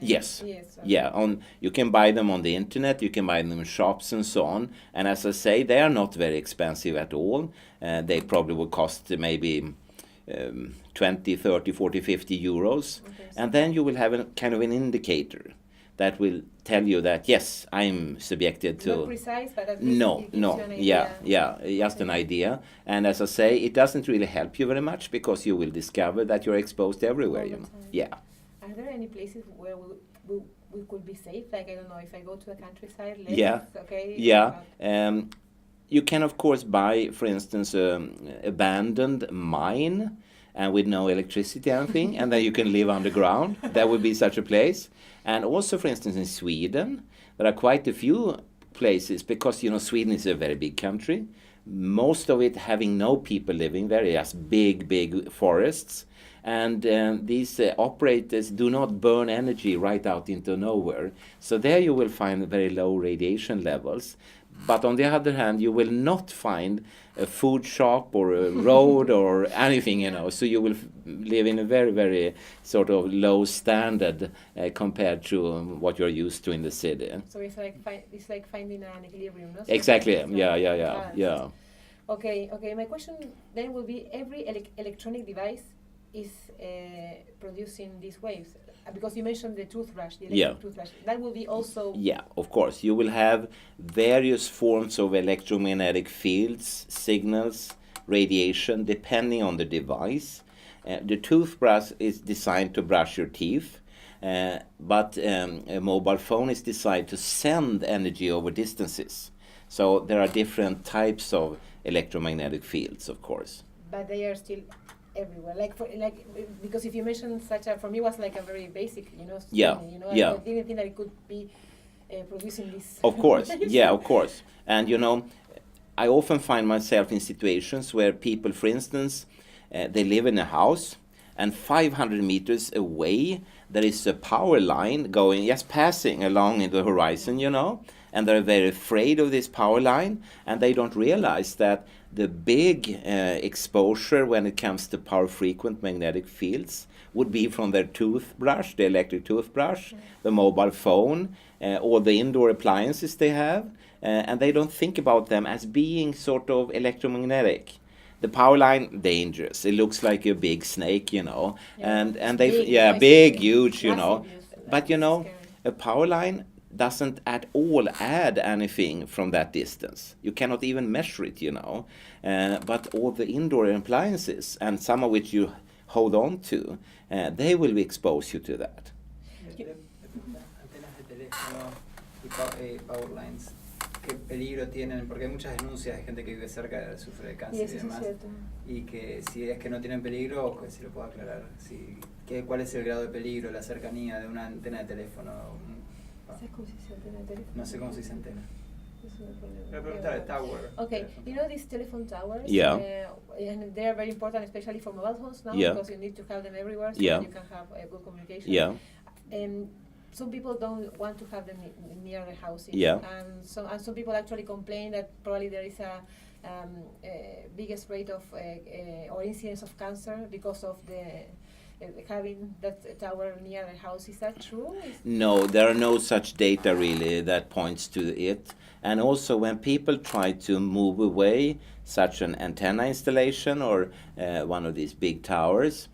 Yes. Yes. Okay. Yeah, you can buy them on the internet, you can buy them in shops and so on. And as I say, they are not very expensive at all. They probably will cost maybe 20, 30, 40, 50 euros. Okay, And then you will have a kind of an indicator that will tell you that, yes, I'm subjected to... Not precise, but at least No, it gives you an yeah, idea. just an idea. And as I say, it doesn't really help you very much, because you will discover that you're exposed everywhere, All the time. Yeah. Are there any places where we could be safe? Like, I don't know, if I go to the countryside, Yeah. Okay. Yeah. You can, of course, buy, for instance, abandoned mine and with no electricity or anything, and then you can live underground. That would be such a place. And also, for instance, in Sweden, there are quite a few places, because, Sweden is a very big country, most of it having no people living there, just big forests. And these operators do not burn energy right out into nowhere. So there you will find very low radiation levels. But on the other hand, you will not find a food shop or a road or anything, So you will live in a very, very sort of low standard compared to what you're used to in the city. So it's like finding an equilibrium, no? Exactly. Yeah. Okay. My question then will be: every electronic device is producing these waves? Because you mentioned the toothbrush, the electric toothbrush. That will be also... Yeah, of course. You will have various forms of electromagnetic fields, signals, radiation, depending on the device. The toothbrush is designed to brush your teeth, but a mobile phone is designed to send energy over distances. So there are different types of electromagnetic fields, of course. But they are still everywhere, because if you mention for me was like a very basic, Yeah. I didn't think that it could be producing this. Of course, of course. And I often find myself in situations where people, for instance, they live in a house, and 500 meters away there is a power line just passing along in the horizon, and they're very afraid of this power line, and they don't realize that the big exposure when it comes to power frequent magnetic fields would be from their toothbrush, the electric toothbrush, the mobile phone, all the indoor appliances they have, and they don't think about them as being sort of electromagnetic. The power line, dangerous. It looks like a big snake, and they big, huge, But a power line doesn't at all add anything from that distance. You cannot even measure it, But all the indoor appliances, and some of which you hold on to, they will expose you to that. Antenas de teléfono y power lines, ¿qué peligro tienen? Porque hay muchas denuncias de gente que vive cerca, sufre de cáncer y demás. Y que si es que no tienen peligro, si lo puedo aclarar, ¿cuál es el grado de peligro, la cercanía de una antena de teléfono? No sé cómo se dice antena. Voy a preguntar el tower. Okay, these telephone towers? Yeah. And they are very important, especially for mobile phones now, Yeah. because you need to have them everywhere so Yeah. that you can have good communication. Yeah. some people don't want to have them near their houses. Yeah. And some people actually complain that probably there is a biggest rate of or incidence of cancer because of the having that tower near their house. Is that true? No, there are no such data really that points to it. And also when people try to move away such an antenna installation or one of these big towers,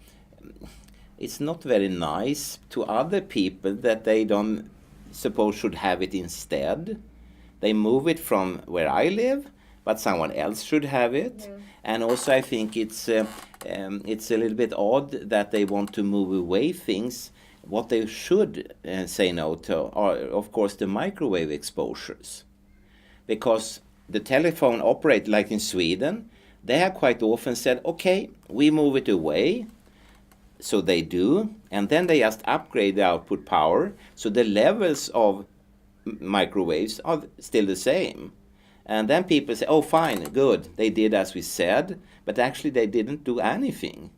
it's not very nice to other people that they don't suppose should have it instead. They move it from where I live, but someone else should have it. Yeah. And also I think it's a little bit odd that they want to move away things. What they should say no to are, of course, the microwave exposures. Because the telephone operator, like in Sweden, they have quite often said, okay, we move it away. So they do, and then they just upgrade the output power, so the levels of microwaves are still the same. And then people say, oh fine, good, they did as we said, but actually they didn't do anything.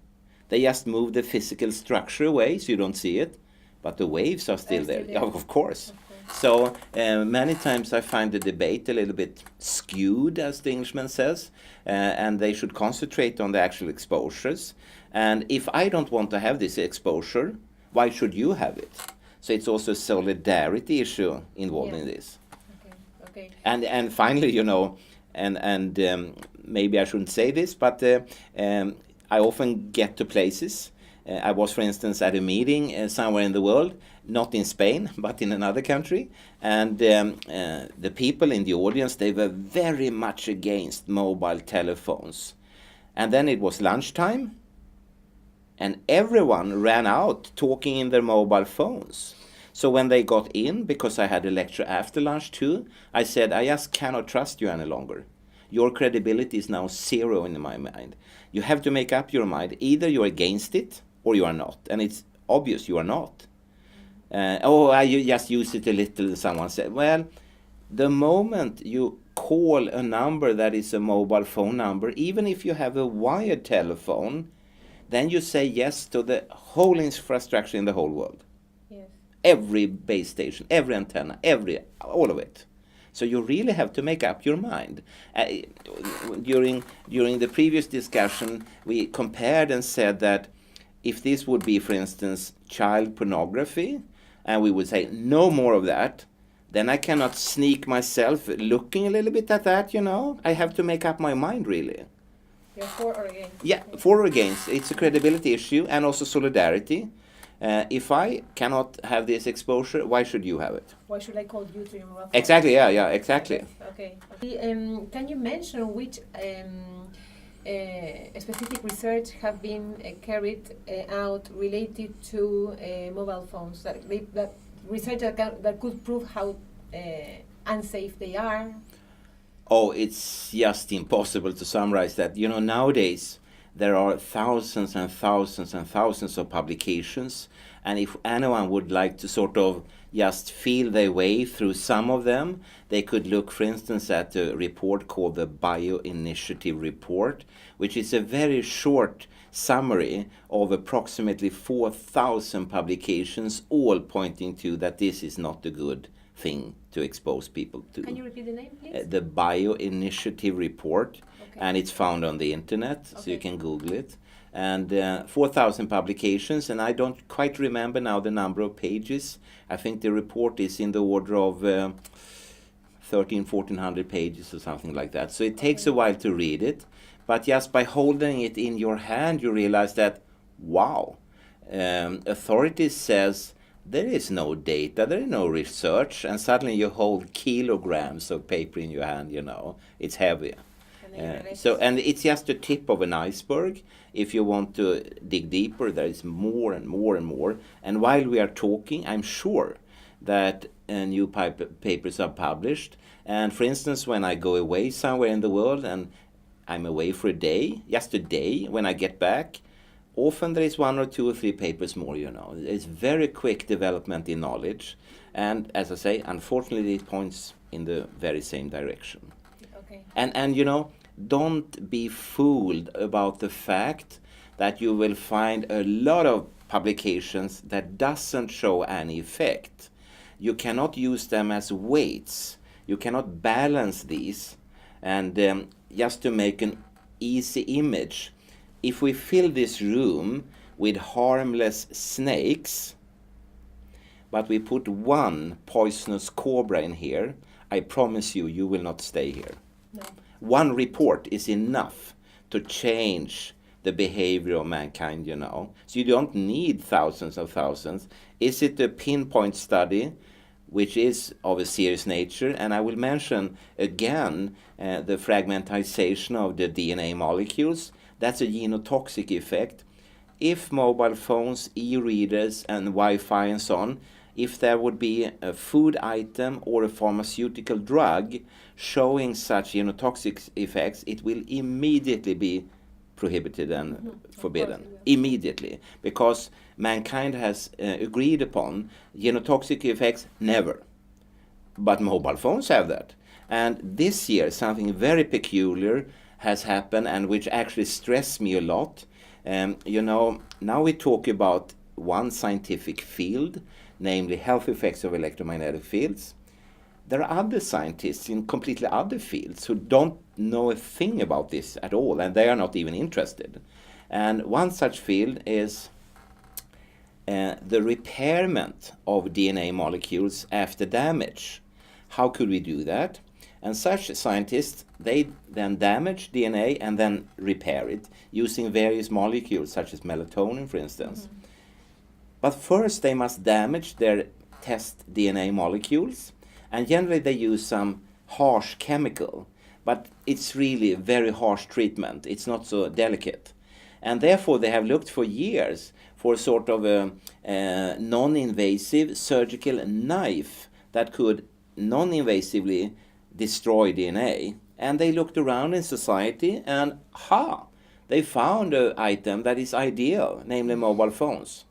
They just moved the physical structure away so you don't see it, but the waves are still there. Yeah, of course. So many times I find the debate a little bit skewed, as the Englishman says, and they should concentrate on the actual exposures. And if I don't want to have this exposure, why should you have it? So it's also a solidarity issue involved in this. Okay. And finally, you know, and maybe I shouldn't say this, but I often get to places. I was, for instance, at a meeting somewhere in the world, not in Spain, but in another country. And the people in the audience, they were very much against mobile telephones. And then it was lunchtime, and everyone ran out talking in their mobile phones. So when they got in, because I had a lecture after lunch too, I said, I just cannot trust you any longer. Your credibility is now zero in my mind. You have to make up your mind. Either you're against it or you are not. And it's obvious you are not. I just use it a little, someone said. Well, the moment you call a number that is a mobile phone number, even if you have a wired telephone, then you say yes to the whole infrastructure in the whole world. Yes. Every base station, every antenna, all of it. So you really have to make up your mind. During the previous discussion, we compared and said that if this would be, for instance, child pornography, and we would say no more of that, then I cannot sneak myself looking a little bit at that, you know. I have to make up my mind, really. You're for or against? Yeah, for or against. It's a credibility issue and also solidarity. If I cannot have this exposure, why should you have it? Why should I call you to your mobile phone? Exactly, yeah, exactly. Okay. Can you mention which specific research have been carried out related to mobile phones? That research that could prove how unsafe they are? Oh, it's just impossible to summarize that. You know, nowadays there are thousands and thousands and thousands of publications, and if anyone would like to sort of just feel their way through some of them, they could look, for instance, at a report called the Bioinitiative Report, which is a very short summary of approximately 4,000 publications, all pointing to that this is not a good thing to expose people to. Can you repeat the name, please? The Bioinitiative Report, okay. And it's found on the internet, okay. so you can Google it. And 4,000 publications, and I don't quite remember now the number of pages. I think the report is in the order of 1,400 pages or something like that. So it takes a while to read it, but just by holding it in your hand, you realize that, wow, authorities says there is no data, there is no research, and suddenly you hold kilograms of paper in your hand, you know, it's heavy. And it's just the tip of an iceberg. If you want to dig deeper, there is more and more and more. And while we are talking, I'm sure that new papers are published. And for instance, when I go away somewhere in the world and I'm away for a day, just a day, when I get back, often there is 1 or 2 or 3 papers more, you know. It's very quick development in knowledge. And as I say, unfortunately, it points in the very same direction. Okay. And you know, don't be fooled about the fact that you will find a lot of publications that doesn't show any effect. you cannot use them as weights. You cannot balance these. And just to make an easy image, if we fill this room with harmless snakes, but we put one poisonous cobra in here, I promise you, you will not stay here. No. One report is enough to change the behavior of mankind, you know. So you don't need thousands of thousands. Is it a pinpoint study, which is of a serious nature? And I will mention again the fragmentization of the DNA molecules. That's a genotoxic effect. If mobile phones, e-readers, and Wi-Fi and so on, if there would be a food item or a pharmaceutical drug showing such genotoxic effects, it will immediately be prohibited and forbidden. Course, yeah. Immediately. Because mankind has agreed upon genotoxic effects never. But mobile phones have that. And this year, something very peculiar has happened, and which actually stressed me a lot. You know, now we talk about one scientific field, namely health effects of electromagnetic fields. There are other scientists in completely other fields who don't know a thing about this at all, and they are not even interested. And one such field is the repairment of DNA molecules after damage. How could we do that? And such scientists, they then damage DNA and then repair it using various molecules, such as melatonin, for instance. But first they must damage their test DNA molecules, and generally they use some harsh chemical, but it's really a very harsh treatment. It's not so delicate. And therefore they have looked for years for sort of a non-invasive surgical knife that could non-invasively destroy DNA. And they looked around in society and they found an item that is ideal, namely mobile phones.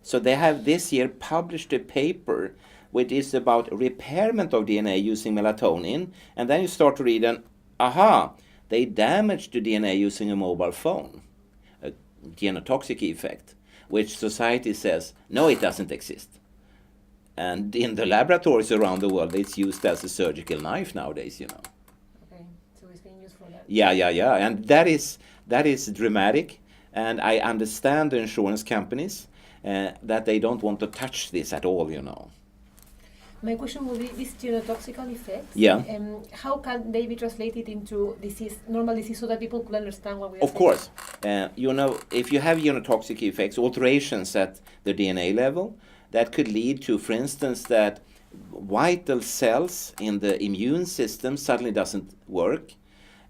So they have this year published a paper which is about repairment of DNA using melatonin, and then you start to read and they damaged the DNA using a mobile phone, a genotoxic effect, which society says, no, it doesn't exist. And in the laboratories around the world, it's used as a surgical knife nowadays, you know. Okay, so it's being used for that. Yeah, and that is dramatic, and I understand the insurance companies that they don't want to touch this at all, you know. My question would be, these genotoxical effects, Yeah. How can they be translated into normal disease, so that people could understand what we are saying? Of course. You know, if you have genotoxic effects, alterations at the DNA level, that could lead to, for instance, that vital cells in the immune system suddenly doesn't work,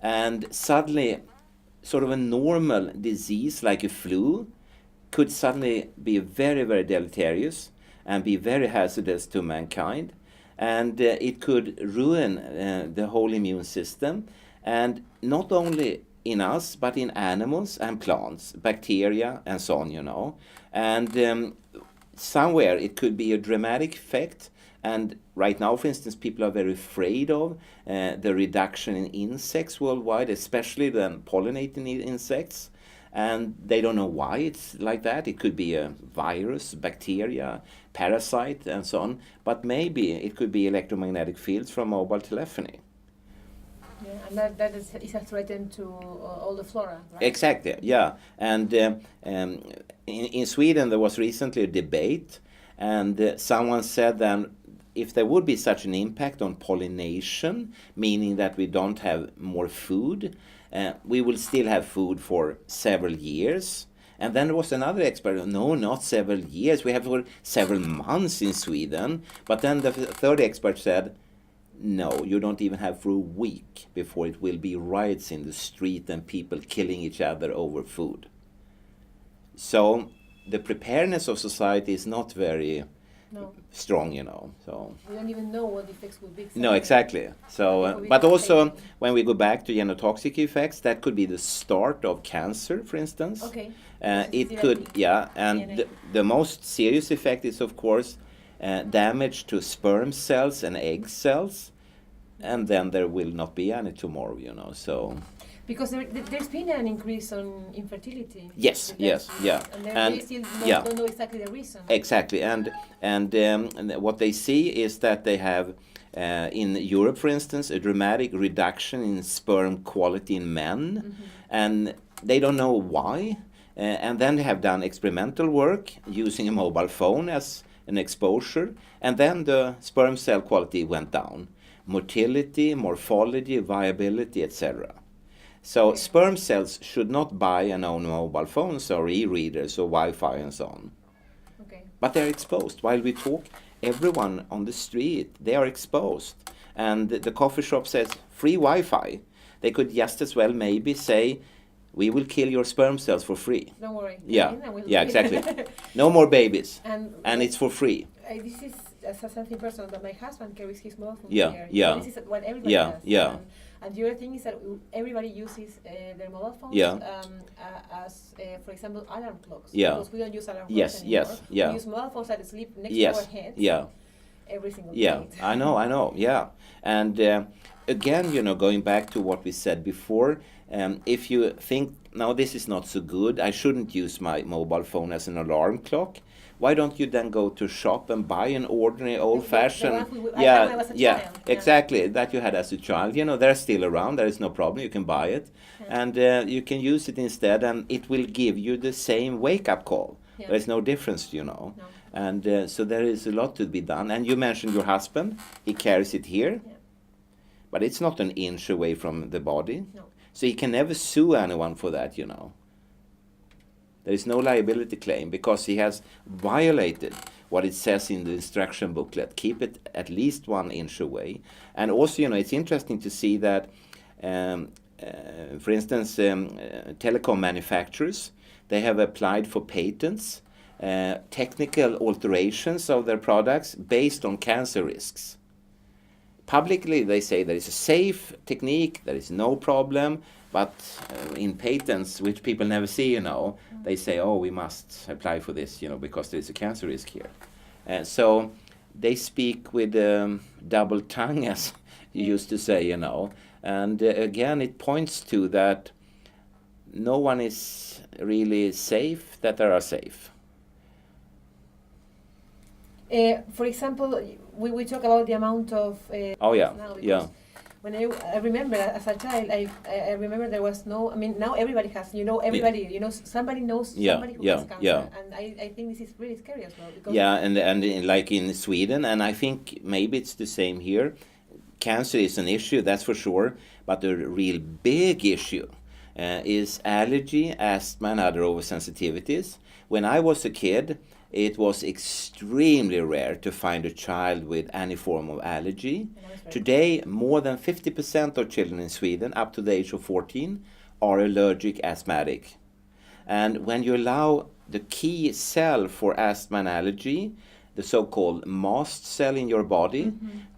and suddenly sort of a normal disease like a flu could suddenly be very, very deleterious and be very hazardous to mankind. And it could ruin the whole immune system, and not only in us, but in animals and plants, bacteria and so on, you know. And somewhere it could be a dramatic effect. And right now, for instance, people are very afraid of the reduction in insects worldwide, especially the pollinating insects. And they don't know why it's like that. It could be a virus, bacteria, parasite, and so on. But maybe it could be electromagnetic fields from mobile telephony. Yeah, and that is a threat to all the flora, right? Exactly, yeah. And in Sweden there was recently a debate, and someone said then, if there would be such an impact on pollination, meaning that we don't have more food, we will still have food for several years. And then there was another expert, no, not several years, we have for several months in Sweden. But then the third expert said, no, you don't even have for a week before it will be riots in the street and people killing each other over food. So the preparedness of society is not very strong, you know. So we don't even know what the effects will be. No, exactly. So, but also when we go back to genotoxic effects, that could be the start of cancer, for instance. Okay. It could, yeah, and the most serious effect is, of course, damage to sperm cells and egg cells, and then there will not be any tomorrow, you know. So Because there's been an increase on infertility. Yes, yes, yeah. And they still don't know exactly the reason. Exactly, and what they see is that they have, in Europe, for instance, a dramatic reduction in sperm quality in men, and they don't know why. And then they have done experimental work using a mobile phone as an exposure, and then the sperm cell quality went down. Motility, morphology, viability, etc. So sperm cells should not buy and own mobile phones or e-readers or Wi-Fi and so on. Okay. But they're exposed. While we talk, everyone on the street, they are exposed. And the coffee shop says, free Wi-Fi. They could just as well maybe say, we will kill your sperm cells for free. Don't worry. Yeah, exactly. No more babies. And it's for free. This is something personal, but my husband carries his mobile phone here. Yeah. This is what everybody does. Yeah. And the other thing is that everybody uses their mobile phones as, for example, alarm clocks. Yeah. Because we don't use alarm clocks anymore. We use mobile phones that sleep next to our heads. Yeah. Every single day. Yeah, I know, yeah. And again, going back to what we said before, if you think, no, this is not so good, I shouldn't use my mobile phone as an alarm clock, why don't you then go to shop and buy an ordinary old-fashioned... Exactly, that you had as a child. They're still around, there is no problem, you can buy it. Yeah. And you can use it instead, and it will give you the same wake-up call. Yeah. There is no difference, No. And so there is a lot to be done. And you mentioned your husband, he carries it here, but it's not an inch away from the body. No. So he can never sue anyone for that, There is no liability claim because he has violated what it says in the instruction booklet. Keep it at least 1 inch away. And also, it's interesting to see that, for instance, telecom manufacturers, they have applied for patents, technical alterations of their products based on cancer risks. Publicly, they say there is a safe technique, there is no problem, but in patents, which people never see, they say, oh, we must apply for this, because there is a cancer risk here. So they speak with double tongue, as you used to say, And again, it points to that no one is really safe, that they are safe. For example, we talk about the amount of... When I remember as a child, I remember there was no... now everybody has, everybody, somebody knows somebody who has cancer. And I think this is really scary as well. Because and like in Sweden, and I think maybe it's the same here, cancer is an issue, that's for sure, but the real big issue is allergy, asthma, and other oversensitivities. When I was a kid, it was extremely rare to find a child with any form of allergy. Today, more than 50% of children in Sweden up to the age of 14 are allergic asthmatic. And when you allow the key cell for asthma and allergy, the so-called mast cell in your body,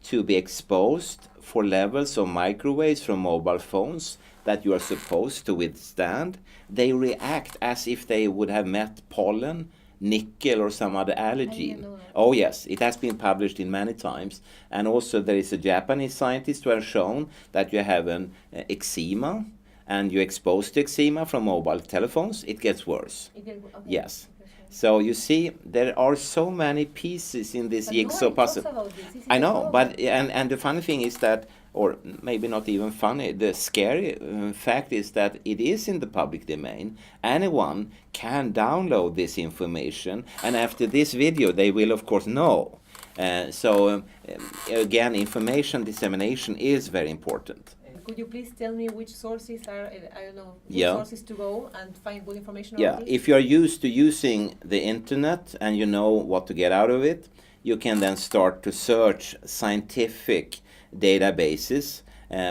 to be exposed for levels of microwaves from mobile phones that you are supposed to withstand, they react as if they would have met pollen, nickel, or some other allergen. Oh yes, it has been published in many times. And also there is a Japanese scientist who has shown that you have an eczema, and you're exposed to eczema from mobile telephones, it gets worse. Yes. So you see, there are so many pieces in this jigsaw puzzle. I know, but and the funny thing is that, or maybe not even funny, the scary fact is that it is in the public domain. Anyone can download this information, and after this video they will of course know. So again, information dissemination is very important. Could you please tell me which sources are, sources to go and find good information about this? If you are used to using the internet and you know what to get out of it, you can then start to search scientific databases,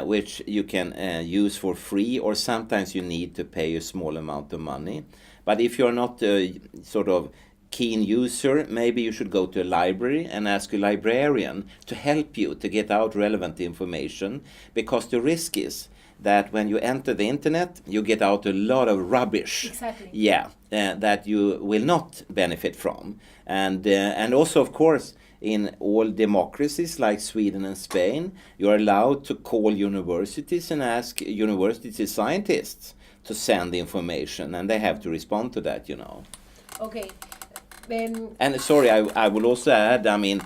which you can use for free, or sometimes you need to pay a small amount of money. But if you're not a sort of keen user, maybe you should go to a library and ask a librarian to help you to get out relevant information, because the risk is that when you enter the internet, you get out a lot of rubbish. Exactly. Yeah, that you will not benefit from. And also, of course, in all democracies like Sweden and Spain, you're allowed to call universities and ask university scientists to send the information, and they have to respond to that, Okay. And sorry, I will also add, I mean,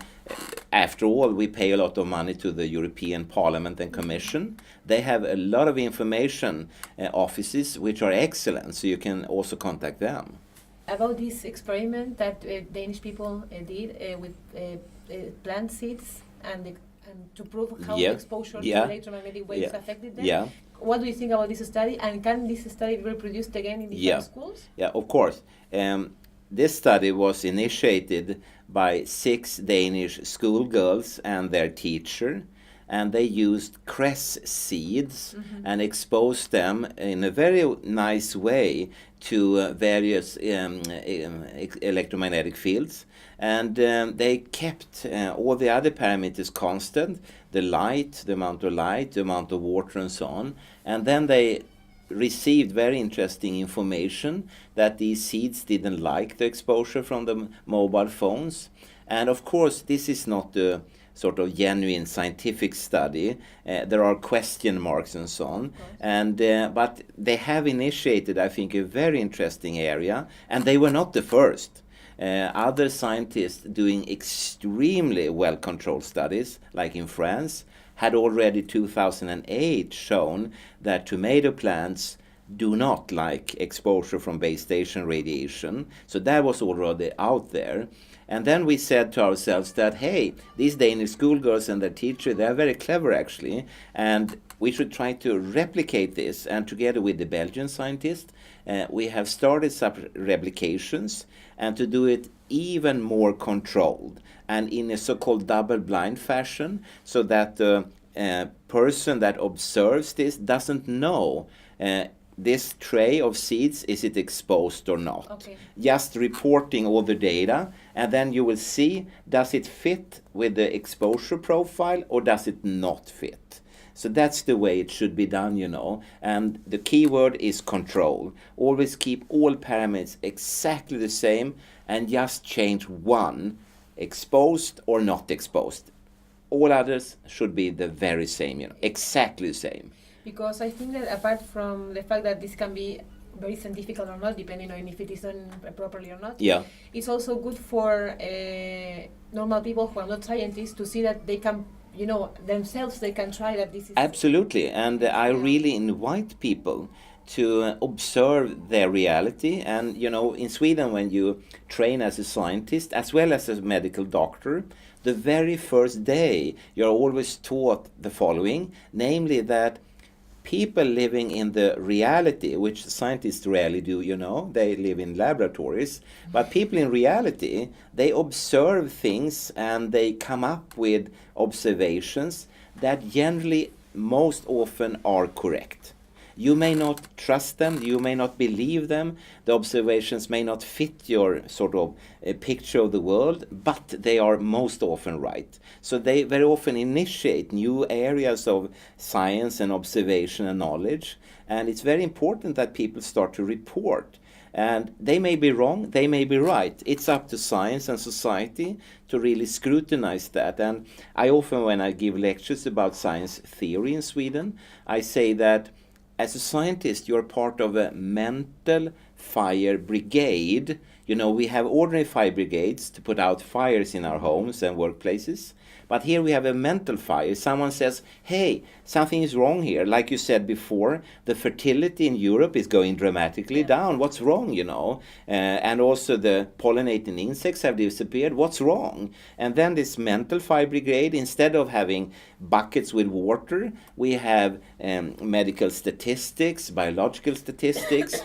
after all, we pay a lot of money to the European Parliament and Commission. They have a lot of information offices which are excellent, so you can also contact them. About this experiment that Danish people did with plant seeds and to prove how exposure to electromagnetic waves affected them. Yeah. What do you think about this study, and can this study be reproduced again in different schools? Yeah, of course. This study was initiated by 6 Danish schoolgirls and their teacher, and they used cress seeds and exposed them in a very nice way to various electromagnetic fields. And they kept all the other parameters constant, the light, the amount of light, the amount of water, and so on. And then they received very interesting information that these seeds didn't like the exposure from the mobile phones. And of course, this is not a sort of genuine scientific study. There are question marks and so on. And but they have initiated, I think, a very interesting area, and they were not the first. Other scientists doing extremely well-controlled studies, like in France, had already 2008 shown that tomato plants do not like exposure from base station radiation. So that was already out there. And then we said to ourselves that, hey, these Danish schoolgirls and their teacher, they're very clever actually, and we should try to replicate this. And together with the Belgian scientists, we have started some replications, and to do it even more controlled and in a so-called double-blind fashion, so that the person that observes this doesn't know this tray of seeds, is it exposed or not? Okay. Just reporting all the data, and then you will see, does it fit with the exposure profile or does it not fit? So that's the way it should be done, and the key word is control. Always keep all parameters exactly the same and just change one, exposed or not exposed. All others should be the very same, exactly the same. Because I think that apart from the fact that this can be very scientific or not, depending on if it is done properly or not, it's also good for normal people who are not scientists to see that they can, themselves they can try that this is... Absolutely, and I really invite people to observe their reality. And, in Sweden, when you train as a scientist as well as a medical doctor, the very first day you're always taught the following, namely that people living in the reality, which scientists rarely do, they live in laboratories, but people in reality, they observe things and they come up with observations that generally most often are correct. You may not trust them, you may not believe them, the observations may not fit your sort of picture of the world, but they are most often right. So they very often initiate new areas of science and observation and knowledge, and it's very important that people start to report. And they may be wrong, they may be right. It's up to science and society to really scrutinize that. And I often, when I give lectures about science theory in Sweden, I say that as a scientist, you're part of a mental fire brigade. We have ordinary fire brigades to put out fires in our homes and workplaces. But here we have a mental fire. Someone says, hey, something is wrong here. Like you said before, the fertility in Europe is going dramatically down. What's wrong, and also the pollinating insects have disappeared. What's wrong? And then this mental fire brigade, instead of having buckets with water, we have medical statistics, biological statistics,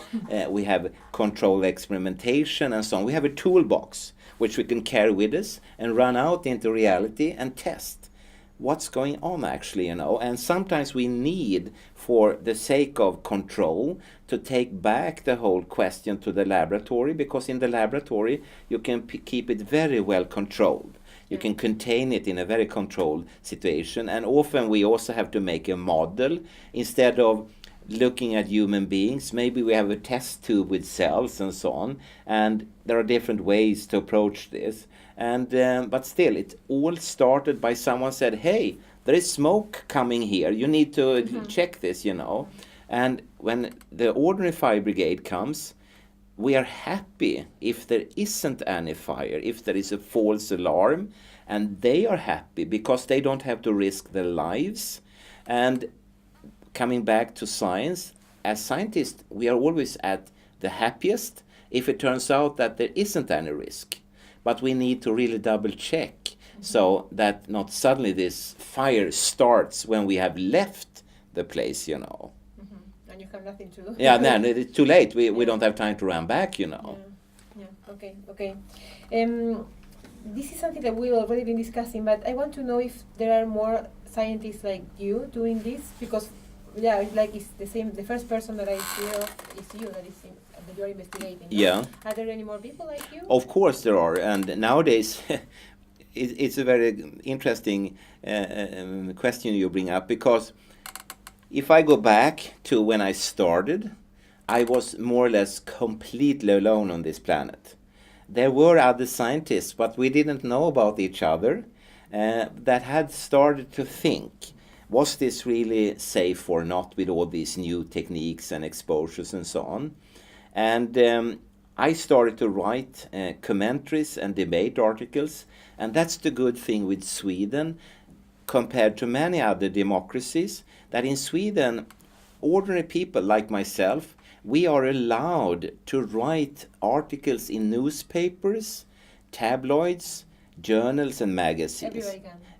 we have controlled experimentation and so on. We have a toolbox which we can carry with us and run out into reality and test what's going on actually, And sometimes we need, for the sake of control, to take back the whole question to the laboratory, because in the laboratory you can keep it very well controlled. You can contain it in a very controlled situation. And often we also have to make a model instead of looking at human beings. Maybe we have a test tube with cells and so on, and there are different ways to approach this. And but still, it all started by someone said, "Hey, there is smoke coming here. You need to check this, you know." And when the ordinary fire brigade comes, we are happy if there isn't any fire, if there is a false alarm, and they are happy because they don't have to risk their lives. And coming back to science, as scientists, we are always at the happiest if it turns out that there isn't any risk. But we need to really double check so that not suddenly this fire starts when we have left the place, you know. And you have nothing to do. Yeah, then it's too late. We don't have time to run back, you know. Okay. This is something that we've already been discussing, but I want to know if there are more scientists like you doing this, because like it's the same. The first person that I hear of is you, that you're investigating. Yeah. Are there any more people like you? Of course there are, and nowadays it's a very interesting question you bring up, because if I go back to when I started, I was more or less completely alone on this planet. There were other scientists, but we didn't know about each other, that had started to think, was this really safe or not with all these new techniques and exposures and so on? And I started to write commentaries and debate articles, and that's the good thing with Sweden compared to many other democracies, that in Sweden, ordinary people like myself, we are allowed to write articles in newspapers, tabloids, journals and magazines.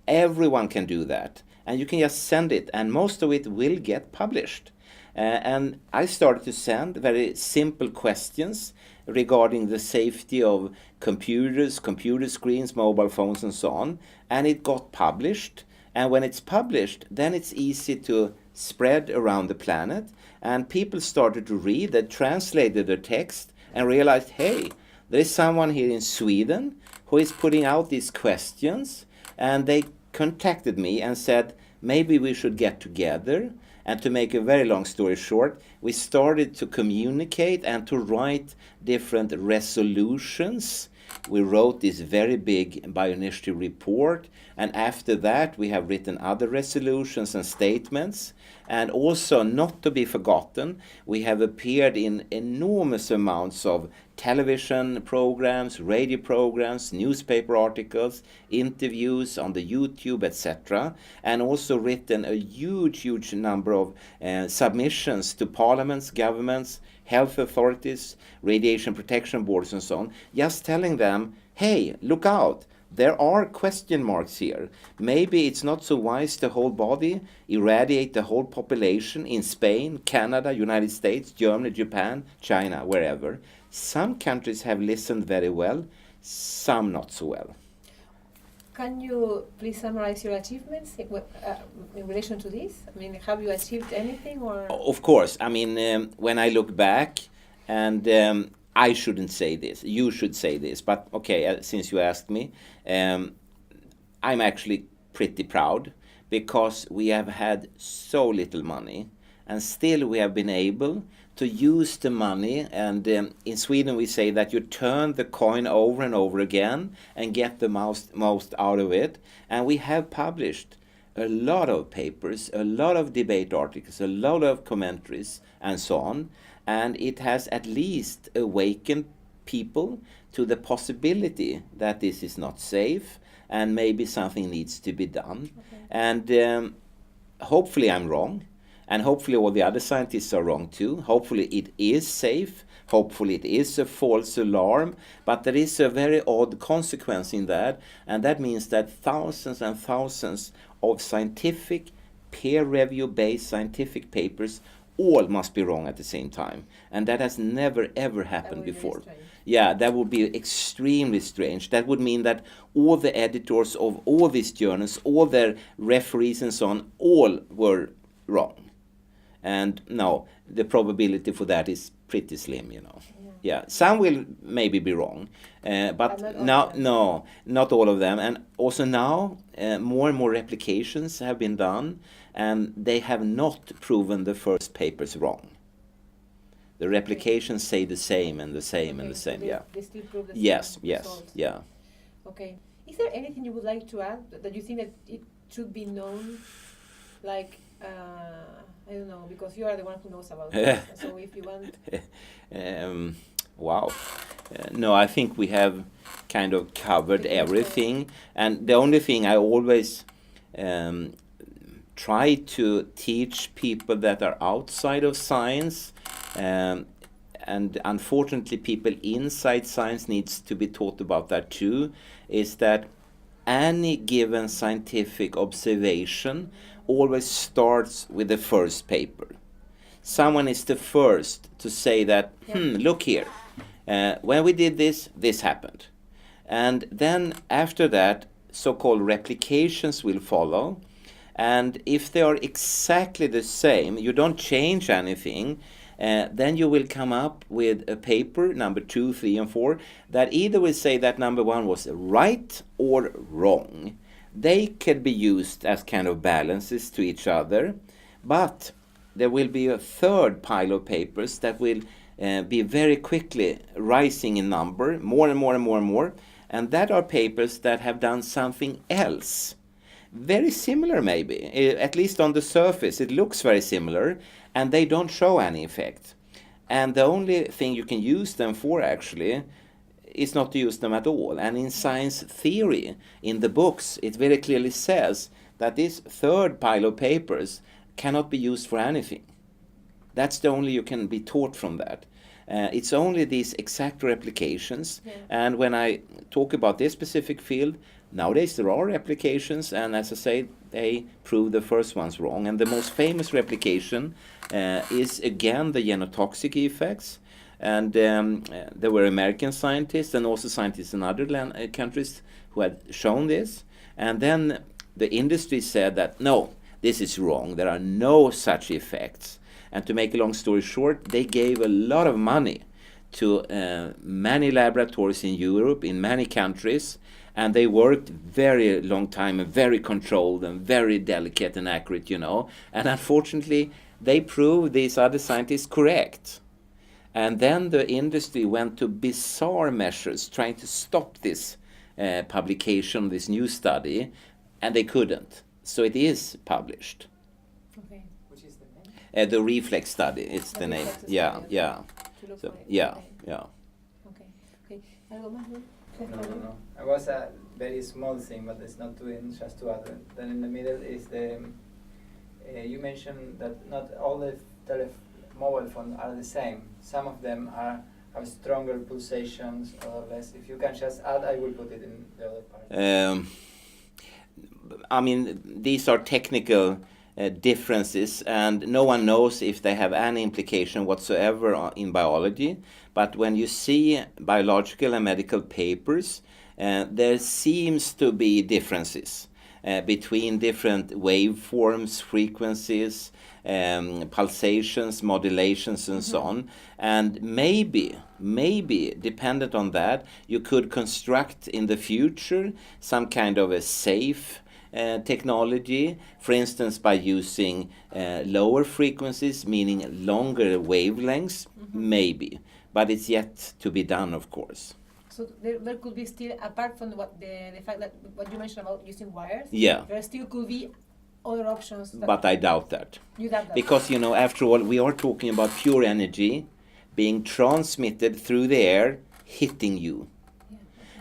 Everyone can do that. And you can just send it, and most of it will get published. And I started to send very simple questions regarding the safety of computers, computer screens, mobile phones and so on, and it got published. And when it's published, then it's easy to spread around the planet, and people started to read, they translated the text and realized, hey, there is someone here in Sweden who is putting out these questions, and they contacted me and said, maybe we should get together. And to make a very long story short, we started to communicate and to write different resolutions. We wrote this very big bioinitiative report, and after that we have written other resolutions and statements. And also, not to be forgotten, we have appeared in enormous amounts of television programs, radio programs, newspaper articles, interviews on the YouTube, etc. And also written a huge number of submissions to parliaments, governments, health authorities, radiation protection boards and so on, just telling them, hey, look out, there are question marks here. Maybe it's not so wise to whole body, irradiate the whole population in Spain, Canada, United States, Germany, Japan, China, wherever. Some countries have listened very well, some not so well. Can you please summarize your achievements in relation to this? I mean, have you achieved anything? Or? Of course. I mean, when I look back, and I shouldn't say this, you should say this, but okay, since you asked me, I'm actually pretty proud, because we have had so little money, and still we have been able to use the money, and in Sweden we say that you turn the coin over and over again and get the most out of it. And we have published a lot of papers, a lot of debate articles, a lot of commentaries and so on, and it has at least awakened people to the possibility that this is not safe and maybe something needs to be done. Okay. And hopefully I'm wrong. And hopefully all the other scientists are wrong too. Hopefully it is safe. Hopefully it is a false alarm. But there is a very odd consequence in that. And that means that thousands and thousands of scientific, peer review based scientific papers all must be wrong at the same time. And that has never ever happened before. Yeah, that would be extremely strange. That would mean that all the editors of all these journals, all their referees and so on, all were wrong. And no, the probability for that is pretty slim, you know. Yeah, some will maybe be wrong, but not all of them. And also now, more and more replications have been done, and they have not proven the first papers wrong. The replications say the same and the same and the same. They still prove the yes, same yes, results. yeah. Okay. Is there anything you would like to add that you think that it should be known? Like, I don't know, because you are the one who knows about it. So if you want. Wow. No, I think we have kind of covered everything. And the only thing I always try to teach people that are outside of science, and unfortunately people inside science needs to be taught about that too, is that any given scientific observation always starts with the first paper. Someone is the first to say that, look here, when we did this, this happened. And then after that, so-called replications will follow. And if they are exactly the same, you don't change anything, then you will come up with a paper, number 2, 3, and 4, that either will say that number 1 was right or wrong. They can be used as kind of balances to each other, but there will be a third pile of papers that will be very quickly rising in number, more and more and more and more, and that are papers that have done something else. Very similar maybe, at least on the surface, it looks very similar, and they don't show any effect. And the only thing you can use them for actually is not to use them at all. And in science theory, in the books, it very clearly says that this third pile of papers cannot be used for anything. That's the only you can be taught from that. It's only these exact replications. And when I talk about this specific field, nowadays there are replications, and as I say, they prove the first ones wrong. And the most famous replication is again the genotoxic effects. And there were American scientists and also scientists in other countries who had shown this. And then the industry said that, no, this is wrong. There are no such effects. And to make a long story short, they gave a lot of money to many laboratories in Europe, in many countries, and they worked very long time and very controlled and very delicate and accurate, you know. And unfortunately, they proved these other scientists correct. And then the industry went to bizarre measures trying to stop this publication, this new study, and they couldn't. So it is published. Okay. Which is the name? The reflex study, it's the name. Yeah, yeah. So, yeah, yeah. Okay. Okay. ¿Algo más? No. It was a very small thing, but it's not doing just to add. Then in the middle is the. You mentioned that not all the mobile phones are the same. Some of them have stronger pulsations or less. If you can just add, I will put it in the other part. I mean, these are technical differences, and no one knows if they have any implication whatsoever in biology. But when you see biological and medical papers, there seems to be differences between different waveforms, frequencies, pulsations, modulations, and so on. And maybe, dependent on that, you could construct in the future some kind of a safe technology, for instance, by using lower frequencies, meaning longer wavelengths, maybe. But it's yet to be done, of course. So there could be still, apart from what the fact that what you mentioned about using wires, there still could be other options. But I doubt that. You doubt that? Because, you know, after all, we are talking about pure energy being transmitted through the air, hitting you.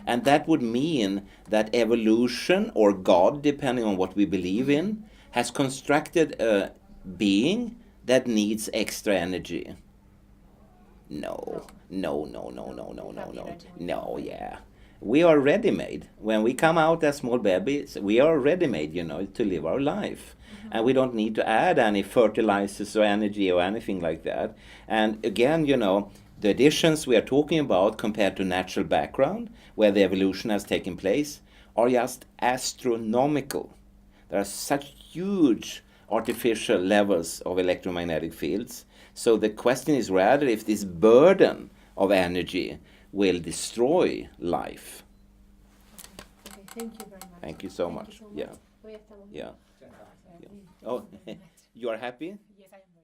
And that would mean that evolution, or God, depending on what we believe in, has constructed a being that needs extra energy. No, yeah. We are ready-made. When we come out as small babies, we are ready-made, you know, to live our life. And we don't need to add any fertilizers or energy or anything like that. And again, you know, the additions we are talking about compared to natural background, where the evolution has taken place, are just astronomical. There are such huge artificial levels of electromagnetic fields. So the question is rather if this burden of energy will destroy life. Okay, thank you very much. Thank you so Thank much. you so Yeah. much. Hoy estamos Yeah. Ya está. Yeah. Oh, you are happy? Yes, I am.